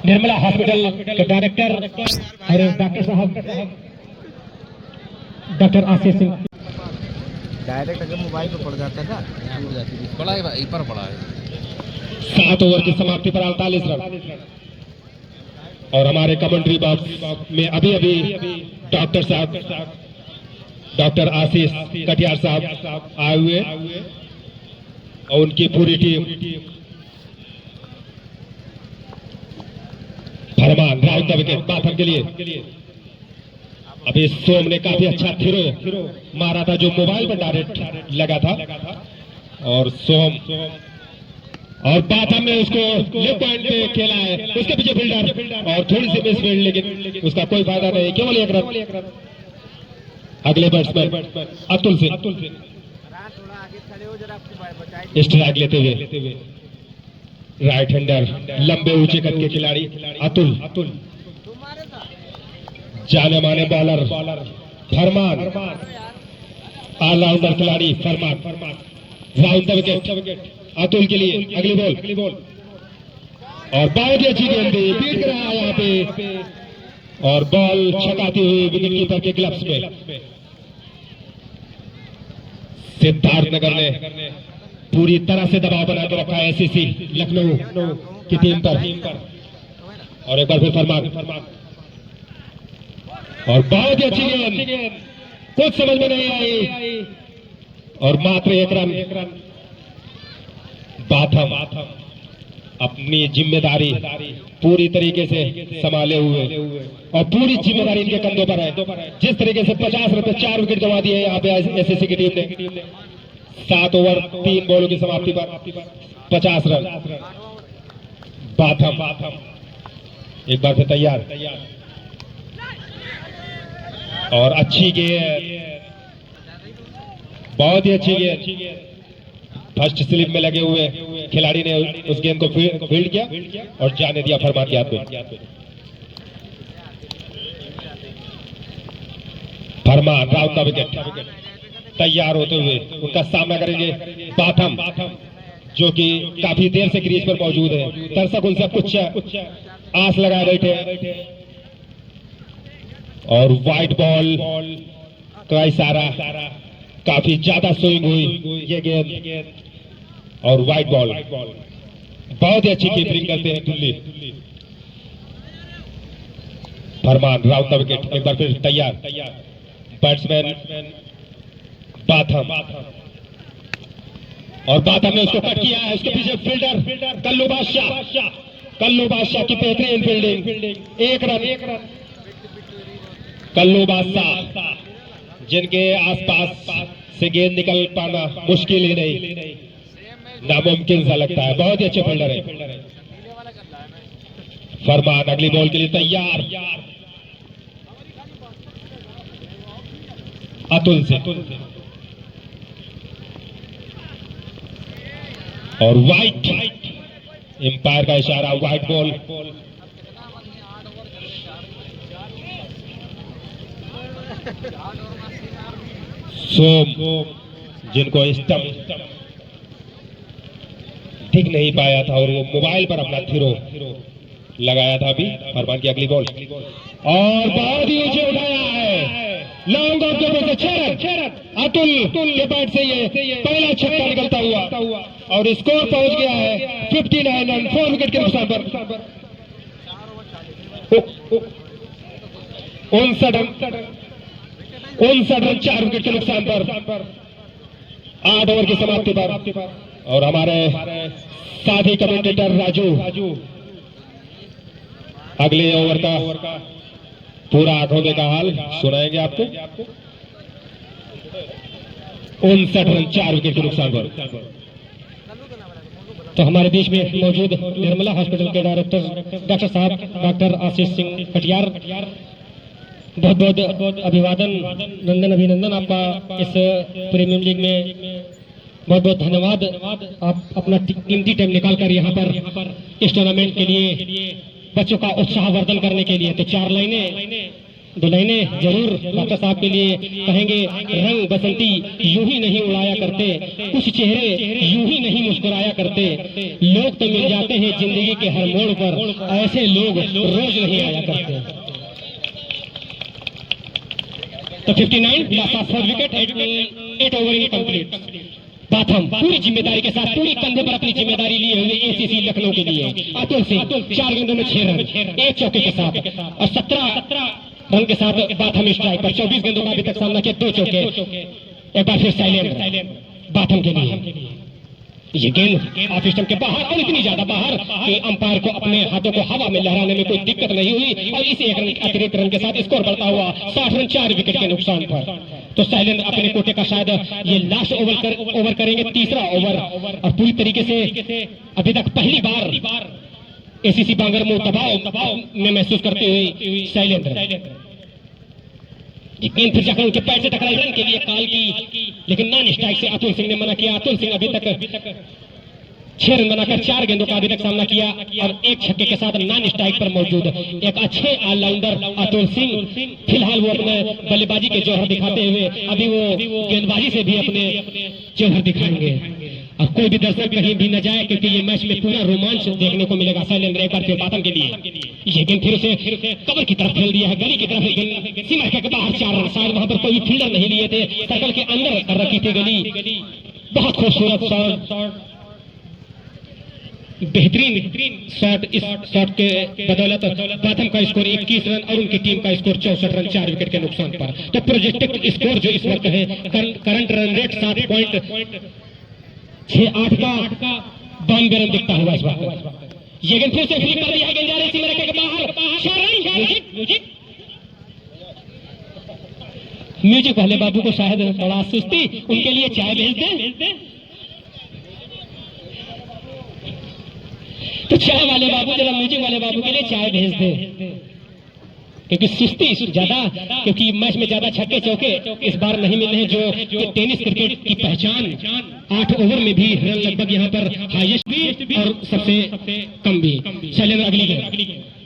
निर्मला हॉस्पिटल के डायरेक्टर, और डॉक्टर साहब डॉक्टर आशीष सिंह। डायरेक्ट अगर मोबाइल पर पड़ जाता था यहाँ पर जाती थी, पड़ा है भाई, पर पड़ा है। 7 ओवर की समाप्ति पर 48 रन। और हमारे कमेंट्री बॉक्स में अभी डॉक्टर साहब डॉक्टर आशीष कटियार साहब आए हुए और उनकी पूरी team Farman round the wicket Batham के लिए। अभी सोम ने काफी अच्छा थ्रो मारा था जो मोबाइल पर डायरेक्ट लगा था, और सोम और बाथम ने उसको लेफ्ट पॉइंट पे खेला है, उसके पीछे फील्डर और थोड़ी सी मिस फील्ड, लेकिन उसका कोई फायदा नहीं, केवल 1 रन। अगले बैट्समैन अतुल सिंह स्ट्राइक लेते हुए, राइट हैंडर लंबे ऊंचे कद के खिलाड़ी अतुल, जाने माने बॉलर फरमान, ऑलराउंडर खिलाड़ी फरमान। राउंड द विकेट अतुल के लिए अगली बॉल और बहुत ही अच्छी गेंद बीट रहा है यहाँ पे, और बॉल छकाती हुई विकेट कीपर के ग्लव्स में। सिद्धार्थनगर ने पूरी तरह से दबाव बना के रखा है एससीसी लखनऊ की टीम पर। और एक बार फिर फरमान, और बहुत ही अच्छी गेंद, कुछ समझ में नहीं आई, और मात्र 1 रन। बाथम अपनी जिम्मेदारी पूरी तरीके से संभाले हुए, और पूरी जिम्मेदारी इनके कंधों पर है। जिस तरीके से 50 रन पे 4 विकेट गंवा दिए यहाँ पे एसएससी की टीम ने। 7 ओवर 3 बॉलों की समाप्ति पर 50 रन। बाथम एक बार फिर तैयार, और अच्छी गेंद, बहुत ही अच्छी गेंद। फर्स्ट स्लिप में लगे हुए खिलाड़ी ने उस गेंद को फील्ड किया और जाने दिया फरमान के हाथ में। फरमान राउंड द विकेट तैयार होते हुए उनका सामना करेंगे बाथम, जो कि काफी देर से क्रीज पर मौजूद है। दर्शक उनसे कुछ आस लगाए बैठे, और व्हाइट बॉल का इशारा, काफी ज्यादा स्विंग हुई ये गेंद, और व्हाइट बॉल। बहुत ही अच्छी कीपिंग करते हैं दिल्ली। फरमान राउंड द विकेट एक बार फिर तैयार। बैट्समैन बाथम, और बाथम ने उसको कट किया है, उसके पीछे फील्डर कल्लू बादशाह की बेहतरीन फील्डिंग। 1 रन। कल्लू बादशाह जिनके आसपास से गेंद निकल पाना मुश्किल ही नहीं, नामुमकिन सा लगता है। बहुत ही अच्छे फील्डर है फरमान। अगली बॉल के लिए तैयार अतुल से, और वाइट, एम्पायर का इशारा, वाइट बॉल। सोम, जिनको स्टंप दिख नहीं पाया था और वो मोबाइल पर अपना थ्रो लगाया था अभी। फरमान की अगली बॉल, और बहुत ही ऊंचे उठाया है, लॉन्ग ऑफ द छह। अतुल के बैट से ये पहला छक्का निकलता हुआ और स्कोर पहुंच गया है 59 रन, 4 विकेट के नुकसान पर। 59 रन 4 विकेट के नुकसान पर 8 ओवर की समाप्ति पर। और हमारे साथी कमेंटेटर राजू अगले ओवर का पूरा 8 होने का हाल सुनाएंगे आपको। 59 रन 4 विकेट के नुकसान पर। तो हमारे बीच में मौजूद निर्मला हॉस्पिटल के डायरेक्टर डॉक्टर साहब डॉक्टर आशीष सिंह कटियार, बहुत बहुत अभिवादन, नंदन अभिनंदन आपका इस प्रीमियम लीग में। बहुत बहुत धन्यवाद, आप अपना कीमती टाइम निकालकर यहाँ पर इस टूर्नामेंट के लिए बच्चों का उत्साहवर्धन करने के लिए। तो 4 लाइनें 2 लाइनें जरूर डॉक्टर साहब के लिए कहेंगे। रंग बसंती यूं ही नहीं उड़ाया करते, कुछ चेहरे यूं ही नहीं मुस्कुराया करते, लोग तो मिल जाते हैं जिंदगी के हर मोड़ पर, ऐसे लोग रोज नहीं आया करते। तो 59 last 4 wicket, 8 over in complete. Batham पूरी जिम्मेदारी के साथ, पूरी कंधे पर अपनी जिम्मेदारी लिए हुए एसीसी लखनऊ के लिए अतुल सिंह 4 गेंदों में 6 रन, 1 चौके के साथ और 17 रन के साथ बाथम स्ट्राइक पर। 24 गेंदों का अभी तक सामना किया, 2 चौके। एक बार फिर साइलेंट बाथम के लिए। ये गेंद ऑफ स्टंप के बाहर, और इतनी ज्यादा बाहर कि अंपायर को अपने हाथों को हवा में लहराने में कोई दिक्कत नहीं हुई, और इसी एक रन अतिरिक्त रन के साथ स्कोर बढ़ता हुआ 60 रन 4 विकेट के नुकसान पर। तो साइलेंट अपने कोटे का शायद ये लास्ट ओवर करेंगे, तीसरा ओवर, और पूरी तरीके से अभी तक पहली बार एसीसी बांगरमऊ दबाव में महसूस करते हुए साइलेंट। गेंद फिर जाकर उनके पैर से टकराई, रन के लिए कॉल की, लेकिन नॉन स्ट्राइक से अतुल सिंह ने मना किया। अतुल सिंह अभी तक 6 रन बनाकर 4 गेंदों का अभी तक सामना किया और 1 छक्के के साथ नॉन स्ट्राइक पर मौजूद एक अच्छे ऑलराउंडर अतुल सिंह। फिलहाल वो अपने बल्लेबाजी के जौहर दिखाते हुए अभी वो गेंदबाजी से भी अपने जौहर दिखाएंगे। और कोई भी दर्शक कहीं भी न जाए, क्योंकि ये मैच में पूरा रोमांच देखने को मिलेगा। साइलेंट एक बार फिर बाथम के लिए ये गेंद फिर से कवर की तरफ खेल दिया है, गली की तरफ गेंद सीमा के बाहर 4 रन। शायद वहां पर कोई फील्डर नहीं लिए थे, सर्कल के अंदर कर रखी थी गली। बहुत खूबसूरत शॉट, बेहतरीन शॉट। इस शॉट के बदौलत बाथम का स्कोर 21 रन और उनकी टीम का स्कोर 64 रन 4 विकेट के नुकसान पर। तो प्रोजेक्टेड स्कोर जो इस वक्त है, करंट रन रेट 7.68 का 92 रन दिखता हुआ इस वक्त। ये गेंद फिर से फ्लिक कर दिया है, गेंद जा रही सीमा रेखा के बाहर। म्यूजिक वाले बाबू को शायद बड़ा सुस्ती, उनके लिए चाय भेज दें। तो चाय वाले बाबू, जरा म्यूजिक वाले बाबू के लिए चाय भेज दें, क्योंकि सुस्ती ज्यादा, क्योंकि मैच में ज्यादा छक्के चौके इस बार नहीं मिले हैं, जो टेनिस क्रिकेट की पहचान। 8 ओवर में भी रन लगभग यहाँ पर हाईएस्ट भी और सबसे कम भी। चलिए अगली गेंद,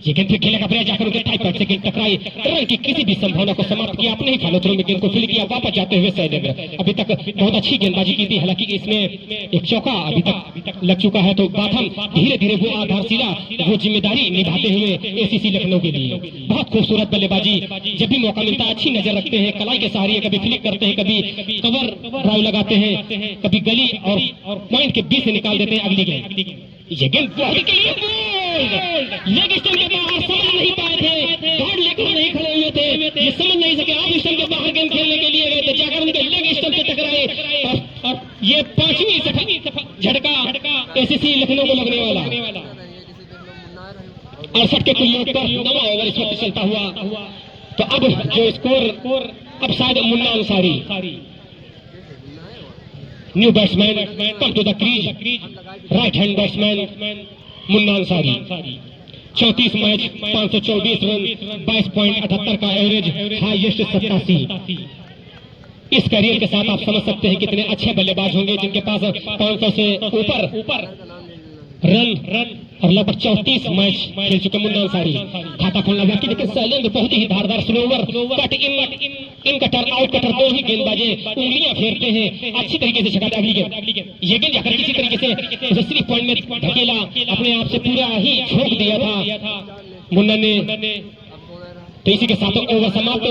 ये गेंद फिर खेलेगा प्रयास, जाकर उनके टाइप पर से गेंद टकराई, रन की किसी भी संभावना को समाप्त किया। अपने ही फॉलो थ्रो में गेंद को फिल किया, वापस जाते हुए सैलेंद्र अभी तक बहुत अच्छी गेंदबाजी की थी। हालांकि इसमें एक चौका अभी तक लग चुका है। तो बाथम धीरे धीरे वो आधारशिला, वो जिम्मेदारी निभाते हुए एसीसी लखनऊ के लिए। बहुत खूबसूरत बल्लेबाजी, जब भी मौका मिलता है अच्छी नजर रखते हैं, कलाई के सहारे कभी फ्लिक करते हैं, कभी कवर ड्राइव लगाते हैं, कभी गली और पॉइंट के बीच से निकाल देते हैं। अगली गेंद, ये गेंद के लिए लेग स्टंप के बाहर, समझ नहीं पाए थे, गार्ड लेकर नहीं खड़े हुए थे, ये समझ नहीं सके ऑफ स्टंप के बाहर गेंद खेलने के लिए गए थे, जाकर उनके लेग स्टंप से टकराए और ये 5वीं झटका एसीसी लखनऊ को लगने वाला। 68 के कुल पर 9वां ओवर इस वक्त चलता हुआ। तो अब जो स्कोर अब शायद Munna Ansari, new batsman come to the crease, right hand batsman Munna Ansari. 34 match 524 run, 22.78 का एवरेज, हाईएस्ट 87। इस करियर के साथ आप समझ सकते हैं कितने अच्छे बल्लेबाज होंगे जिनके पास 500 से ऊपर रन और लगभग 34 मैच खेल चुके मुन्ना अंसारी। खाता खोलना बाकी, लेकिन शैलेंद्र बहुत ही धारदार slower, cut in cutter out cutter दो ही गेंदबाजी उंगलियां फेरते हैं, अच्छी तरीके से छकाते। अगली गेंद, ये गेंद जाकर किसी तरीके से दूसरी पॉइंट में धकेला, अपने आप से पूरा ही झोंक दिया था मुन्ना ने। तो इसी के साथ ओवर समाप्त,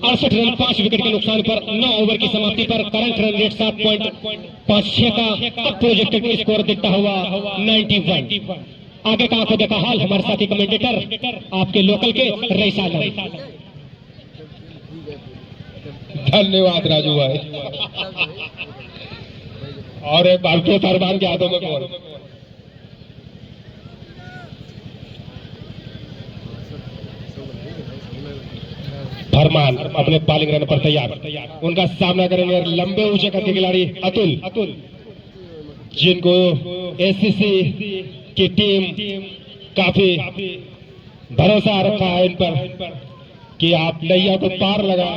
68 रन 5 विकेट के नुकसान पर 9 ओवर की समाप्ति पर करंट रन रेट 7.56 का अब प्रोजेक्टेड स्कोर दिखता हुआ 91। आगे का आंखों देखा हाल हमारे साथी कमेंटेटर आपके लोकल के रईसा। धन्यवाद राजू भाई। और एक भारतीय सरबान के हाथों में बॉल। फरमान अपने बॉलिंग रन पर तैयार, उनका सामना करेंगे लंबे ऊंचे कद के खिलाड़ी अतुल, जिनको एससीसी की टीम काफी भरोसा रखा है इन पर कि आप नैया को पार लगा।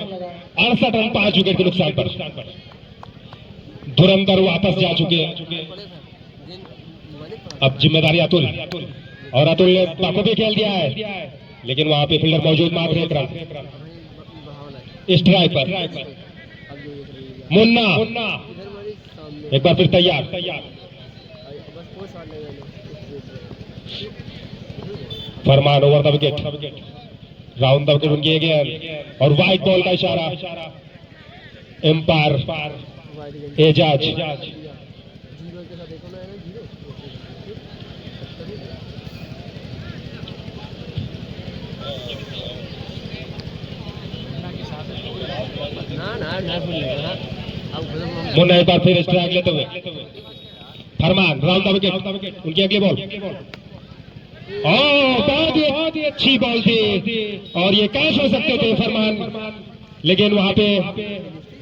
68 रन 5 विकेट के नुकसान पर धुरंधर वापस जा चुके हैं। अब जिम्मेदारी अतुल, और अतुल ने पाको भी खेल दिया है, लेकिन वहां पे फील्डर मौजूद, मात्र एक रन स्ट्राइक पर। मुन्ना एक बार फिर तैयार, Farman over the wicket, round the wicket उनकी गेंद और वाइट बॉल का इशारा। एम्पायर एजाज मुन्ना एक बार फिर स्ट्राइक लेते हुए, फरमान राउंड द विकेट उनकी अगली बॉल। बहुत ही अच्छी बॉल थी और ये कैच हो सकते थे फरमान, लेकिन वहां पे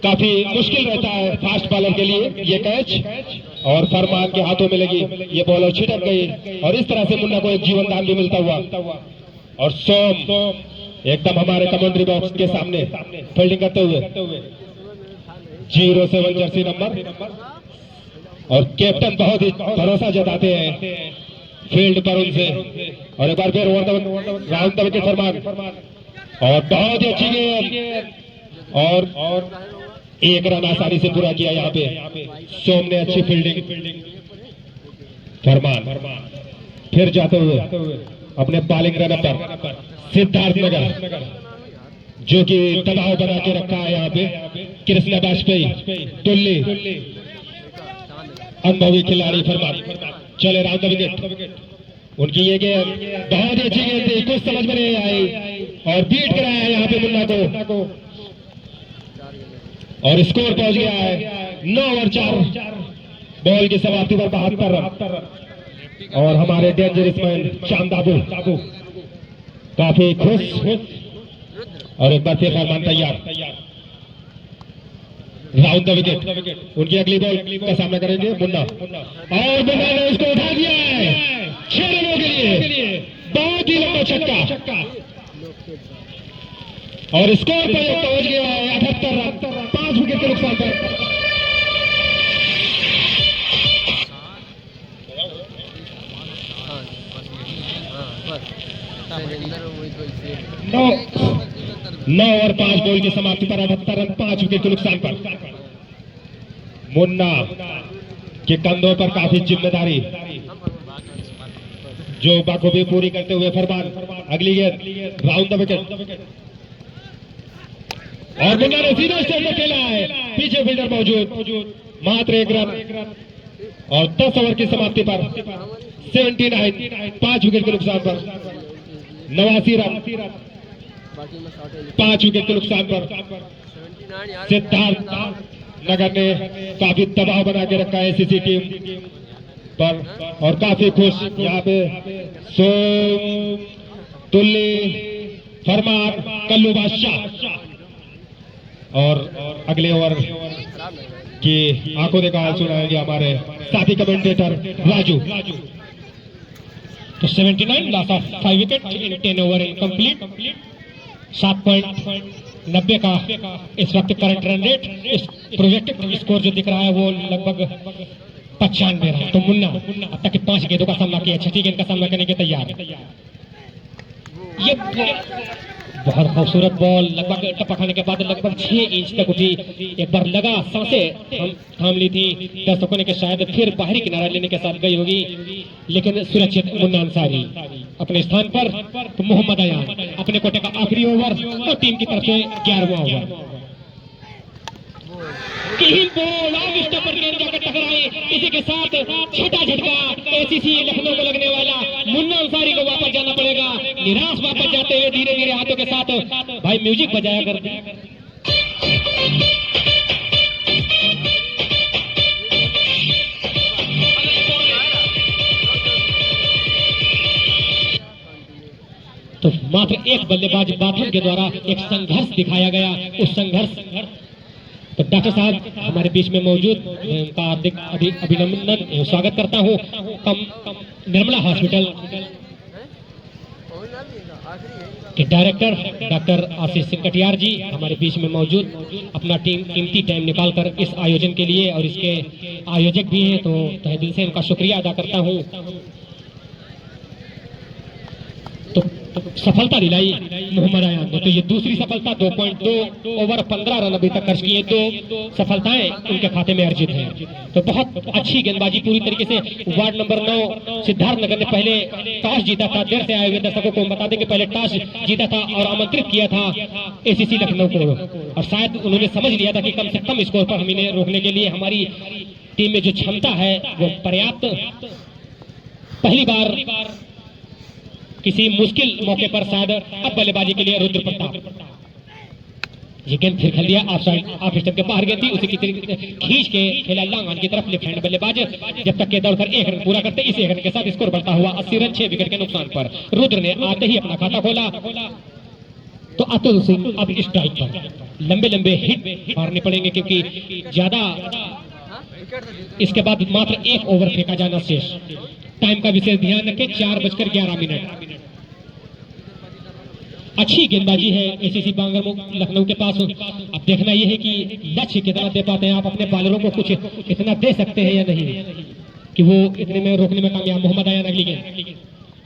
काफी मुश्किल रहता है फास्ट बॉलर के लिए ये कैच, और फरमान के हाथों में लगी ये बॉल और छिटक गई, और इस तरह से मुन्ना को एक जीवन दान भी मिलता हुआ। और सोम एकदम हमारे कमेंट्री बॉक्स के सामने फील्डिंग करते हुए, 07 जर्सी नंबर, और कैप्टन बहुत ही भरोसा जताते हैं फील्ड पर उनसे। और एक बार फिर राउंड द विकेट फरमान, और बहुत ही अच्छी गेंद और एक रन आसानी से पूरा किया यहाँ पे सोम ने। अच्छी फील्डिंग, फरमान फिर जाते हुए अपने बॉलिंग रन पर सिद्धार्थनगर, जो कि दबाव बना के रखा है यहाँ पे कृष्णा वाजपेयी, तुल्ली अनुभवी खिलाड़ी। फरमान चले राउंड द विकेट, उनकी ये गेंद बहुत ही अच्छी गेंद थी, कुछ समझ में नहीं आई और बीट कराया यहाँ पे मुन्ना को, और स्कोर पहुंच गया है 9 ओवर 4 बॉल की समाप्ति पर 72 रन। और हमारे डेंजरस मैन चांदाबू काफी खुश, और एक बार फिर फरमान तैयार, राउंड द विकेट उनकी अगली बॉल का सामना करेंगे मुन्ना, और मुन्ना ने उसको उठा दिया है 6 रनों के लिए। बहुत ही लंबा छक्का, और स्कोर पर पहुंच गया है 78 रन 5 विकेट के नुकसान पर। नौ और 5 बॉल की समाप्ति पर 78 रन 5 विकेट के नुकसान पर। मुन्ना के कंधों पर काफी जिम्मेदारी, जो बखूबी पूरी करते हुए फरमान अगली गेंद राउंड द विकेट, और मुन्ना ने सीधा स्टेप में खेला है, पीछे फील्डर मौजूद, मात्र 1 रन और 10 ओवर की समाप्ति पर 79 5 विकेट के नुकसान पर 89 रन 5 विकेट के नुकसान पर। सिद्धार्थ नगर ने काफी दबाव बना के रखा है एससीसी टीम पर, और काफी खुश यहाँ पे सोम, तुल्ली, फरमान, कल्लू बादशाह और अगले ओवर की आंखों देखा हाल सुनाएंगे हमारे साथी कमेंटेटर राजू। तो 79 loss of 5 wicket in 10 over incomplete. 7.90 का इस वक्त करंट रन रेट। इस प्रोजेक्टेड स्कोर जो दिख रहा है वो लगभग 95 रहा। तो मुन्ना अब तक 5 गेंदों का सामना किया, 6ठी गेंद का सामना करने के तैयार। ये बहुत खूबसूरत बॉल लगभग टप्पा खाने के बाद लगभग 6 इंच तक उठी। एक बार लगा सांसें थाम ली थी दर्शकों ने कि शायद फिर बाहरी किनारा लेने के साथ गई होगी, लेकिन सुरक्षित मुन्ना अंसारी अपने स्थान पर। तो मोहम्मद अयान अपने कोटे का आखिरी ओवर और टीम की तरफ से 11वां ओवर। कहीं बॉल ऑफ स्टंप पर गेंद जाकर टकराई, इसी के साथ छठा झटका एसीसी लखनऊ को लगने वाला। मुन्ना अंसारी को वापस जाना पड़ेगा, निराश वापस जाते हुए धीरे धीरे हाथों के साथ। भाई म्यूजिक बजाया कर। तो मात्र एक बल्लेबाज बाथरूम के द्वारा एक संघर्ष दिखाया गया। उस संघर्ष तो डॉक्टर साहब हमारे बीच में मौजूद, मैं उनका हार्दिक अभिनंदन स्वागत करता हूँ। निर्मला हॉस्पिटल के डायरेक्टर डॉक्टर आशीष सिंह कटियार जी हमारे बीच में मौजूद, अपना कीमती टाइम निकालकर इस आयोजन के लिए, और इसके आयोजक भी हैं, तो तहे दिल से उनका शुक्रिया अदा करता हूँ। तो सफलता दिलाई मोहम्मद अयान ने। तो ये दूसरी सफलता, 2.2 ओवर 15 रन अभी तक खर्च किए, 2 सफलताएं उनके खाते में अर्जित हैं। तो बहुत अच्छी गेंदबाजी पूरी तरीके से। वार्ड नंबर 9 सिद्धार्थनगर ने पहले टॉस जीता था। देर से आए हुए दर्शकों को बता दें कि पहले टॉस जीता था और आमंत्रित किया था एसीसी लखनऊ को, और शायद उन्होंने समझ लिया था कि कम से कम स्कोर पर हमें रोकने के लिए हमारी टीम में जो क्षमता है वो पर्याप्त। पहली बार किसी मुश्किल मौके पर शायद अब बल्लेबाजी के लिए रुद्र प्रताप। ये गेंद फिर खेल दिया ऑफ साइड, ऑफ स्टंप के बाहर गेंद थी, उसी की खींच के खेला लॉन्ग ऑन की तरफ लेफ्ट हैंड बल्लेबाज। जब तक के दौड़कर 1 रन पूरा करते, इस 1 रन के साथ स्कोर बढ़ता हुआ 80 रन 6 विकेट के नुकसान पर। रुद्र ने आते ही अपना खाता खोला। तो अतुल सिंह अब स्ट्राइक पर लंबे लंबे हिट मारने पड़ेंगे, क्योंकि ज्यादा इसके बाद मात्र 1 ओवर फेंका जाना शेष। टाइम का विशेष ध्यान रखें, 4:11 अच्छी गेंदबाजी है एसीसी बांगर लखनऊ के पास। अब देखना यह है कि लक्ष्य कितना दे पाते हैं आप अपने बॉलरों को, कुछ इतना दे सकते हैं या नहीं कि वो इतने में रोकने में कामयाब। मोहम्मद अयान अगली गेंद,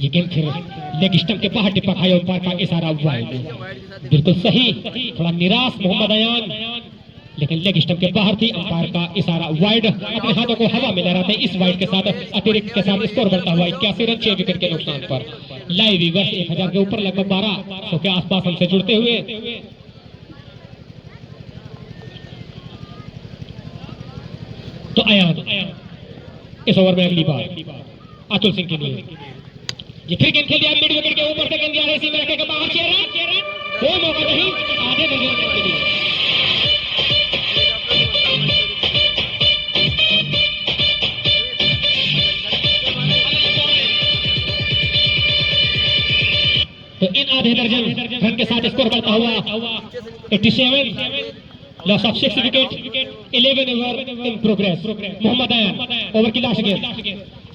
ये गेंद फिर लेग स्टंप के बाहर टिप्पा खाया, अंपायर का इशारा वाइड, बिल्कुल सही। थोड़ा निराश मोहम्मद अयान, लेकिन लेग स्टंप के बाहर थी, अंपायर का इशारा वाइड। अपने हाथों को हवा में लहराते इस वाइड के साथ अतिरिक्त के साथ स्कोर बढ़ता हुआ 81 रन 6 विकेट के नुकसान पर। लाइव व्यूअर्स 1000 के ऊपर, लगभग 1200 के आसपास हमसे जुड़ते हुए। तो अयान इस ओवर में अगली बार अतुल सिंह के लिए ये फिर गेंद खेल दिया मिड विकेट के ऊपर से, गेंद दिया इसी में रखे के बाहर 6 रन, कोई मौका नहीं आधे दर्जन के लिए। तो इन आधे दर्जन रन के साथ स्कोर बढ़ता हुआ 87, loss of 6 wicket, 11 over in progress. Mohammad Ayan over की लास्ट गेंद,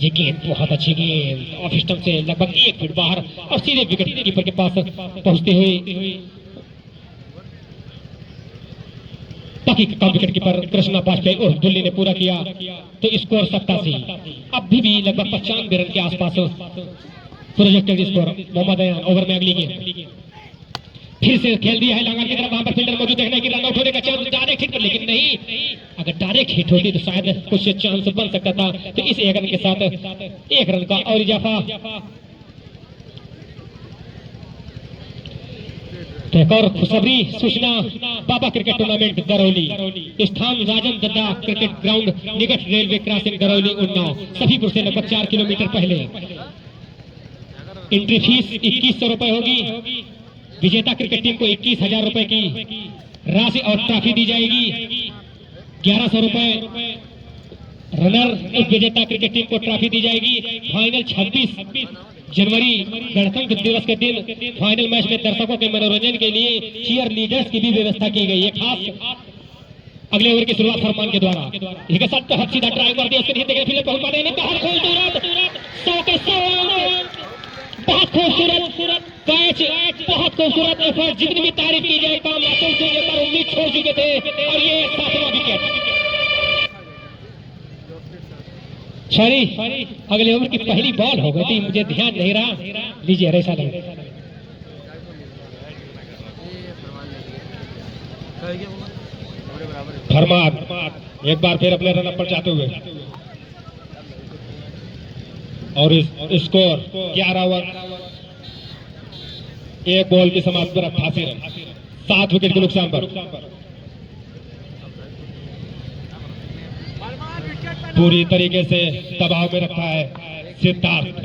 ये गेंद बहुत अच्छी गेंद ऑफ स्टंप से लगभग 1 फीट बाहर और सीधे विकेट कीपर के पास पहुंचते हुए। बाकी कम विकेट कीपर कृष्णा बाजपेयी और दुल्ली ने पूरा किया। तो स्कोर 87, अभी भी लगभग 95 रन के आसपास projected score. Mohammad Ayan over में अगली गेंद फिर से खेल दिया है लांगन की तरफ, वहां पर फील्डर मौजूद, देखने की रन आउट होने का चांस डायरेक्ट हिट पर, लेकिन नहीं, अगर डायरेक्ट हिट होती तो शायद कुछ चांस बन सकता था। तो इस 1 रन के साथ 1 रन का और इजाफा। तो एक और खुशखबरी सूचना, बाबा क्रिकेट टूर्नामेंट दरौली, स्थान राजन दद्दा क्रिकेट ग्राउंड, निकट रेलवे क्रॉसिंग दरौली उन्नाव, सफीपुर से लगभग 4 किलोमीटर पहले। एंट्री फीस 2100 रुपए होगी। विजेता क्रिकेट टीम को 21,000 रुपए की राशि और ट्रॉफी दी जाएगी। 1100 रुपए रनर उप विजेता क्रिकेट टीम को ट्रॉफी दी जाएगी। फाइनल 26 जनवरी गणतंत्र दिवस के दिन फाइनल मैच में दर्शकों के मनोरंजन के लिए चीयर लीडर्स की भी व्यवस्था की गई है। खास अगले ओवर की शुरुआत फरमान के द्वारा इसके साथ बहुत सीधा ड्राइव कर दिया, उसके नीचे के फील्ड पहुंच पाते नहीं। बहुत खूबसूरत 100 के 100 बहुत खूबसूरत कैच, बहुत खूबसूरत एफर्ट। जितनी भी तारीफ की जाए काम अतुल सिंह एक बार उम्मीद छोड़ चुके थे और ये 7वां विकेट। सॉरी अगले ओवर की पहली बॉल हो गई थी, मुझे ध्यान नहीं रहा। लीजिए रेसा लगे फरमान एक बार फिर अपने रन पर जाते हुए और स्कोर 11 ओवर 1 बॉल की समाप्ति पर 88 रन 7 विकेट के नुकसान पर। पूरी तरीके से दबाव में रखा है सिद्धार्थ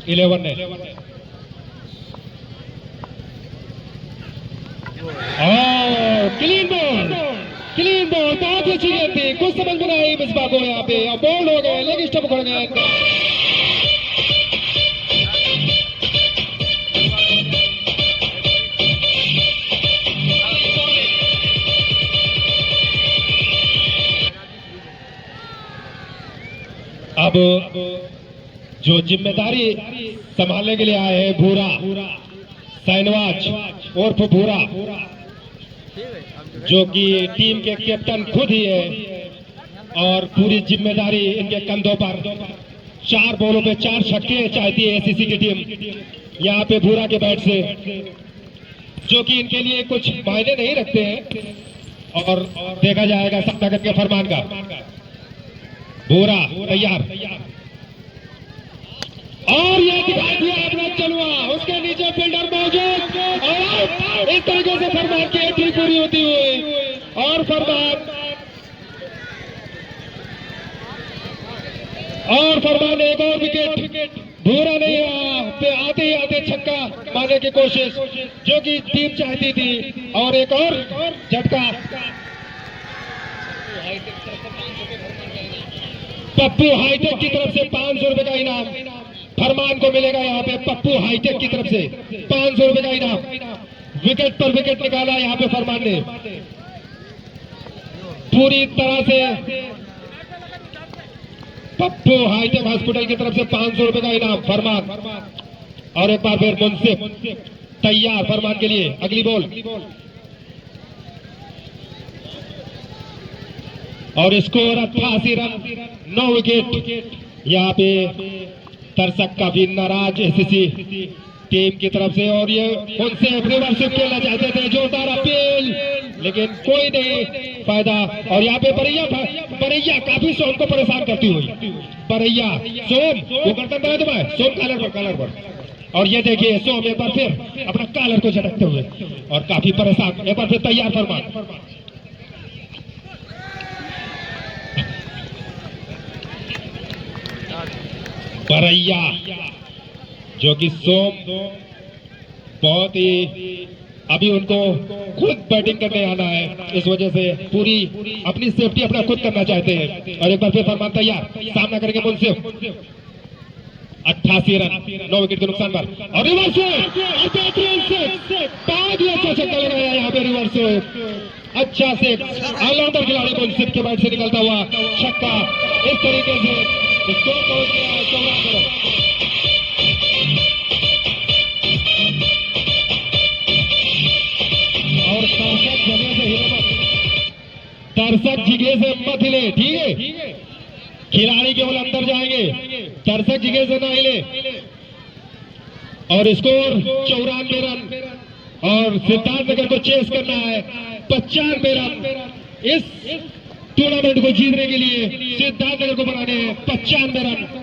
11 ने। क्लीन बॉल बहुत अच्छी गेंद थी, कुछ समझ में नहीं मिसबा को यहाँ पे बॉल हो गए, लेग स्टंप खड़ गए। अब जो जिम्मेदारी संभालने के लिए आए हैं भूरा सैनवाज उर्फ भूरा, जो कि टीम के कैप्टन खुद ही है और पूरी जिम्मेदारी इनके कंधों पर। 4 बॉलों पे 4 छक्के चाहती है एसीसी की टीम यहाँ पे भूरा के बैट से, जो कि इनके लिए कुछ मायने नहीं रखते हैं। और देखा जाएगा सख्त के फरमान का। भूरा तैयार और यह दिखाई दिया अपना चलवा, उसके नीचे फील्डर मौजूद और इस तरीके से फरमान की एंट्री पूरी होती हुई और फरमान एक और विकेट। भूरा नहीं आते ही आते छक्का मारने की कोशिश जो कि टीम चाहती थी और एक और झटका। पप्पू हाईटेक की तरफ से 500 रुपए का इनाम फरमान को मिलेगा। यहाँ पे पप्पू हाईटेक की तरफ से 500 रुपए का इनाम। विकेट पर विकेट निकाला यहाँ पे फरमान ने पूरी तरह से। पप्पू हाईटेक हॉस्पिटल की तरफ से 500 रुपए का इनाम फरमान। और एक बार फिर मुंसिफ तैयार फरमान के लिए। अगली बॉल और स्कोर 88 रन 9 विकेट। यहाँ पे दर्शक काफी नाराज एसीसी टीम की तरफ से और ये उनसे रिवर्स खेलना चाहते थे, जोरदार अपील लेकिन कोई नहीं फायदा। और यहाँ पे बरैया काफी सोम को परेशान करती हुई। बरैया सोम वो करता है तुम्हें सोम कालर पर और ये देखिए सोम एक बार फिर अपना कालर को झटकते हुए और काफी परेशान। एक बार फिर तैयार फरमान। बरैया जो कि सोम बहुत ही अभी उनको खुद बैटिंग करने आना है, इस वजह से पूरी अपनी सेफ्टी अपना खुद करना चाहते हैं। और एक बार फिर फरमान तैयार, सामना करेंगे मुंसिफ। 88 रन 9 विकेट के नुकसान पर और रिवर्स बहुत ही अच्छा छक्का लगाया यहाँ पे रिवर्स। अच्छा से ऑलराउंडर खिलाड़ी मुंसिफ के बैट से निकलता हुआ छक्का। इस तरीके से स्कोर पहुंच गया है 14 और दर्शक जिगे से मत हिले, ठीक है? खिलाड़ी केवल अंदर जाएंगे, दर्शक जिगे से ना हिले। और स्कोर 94 रन और सिद्धार्थनगर को चेस करना है 95 रन। इस टूर्नामेंट को जीतने के लिए सिद्धार्थनगर को बनाने हैं 95 रन।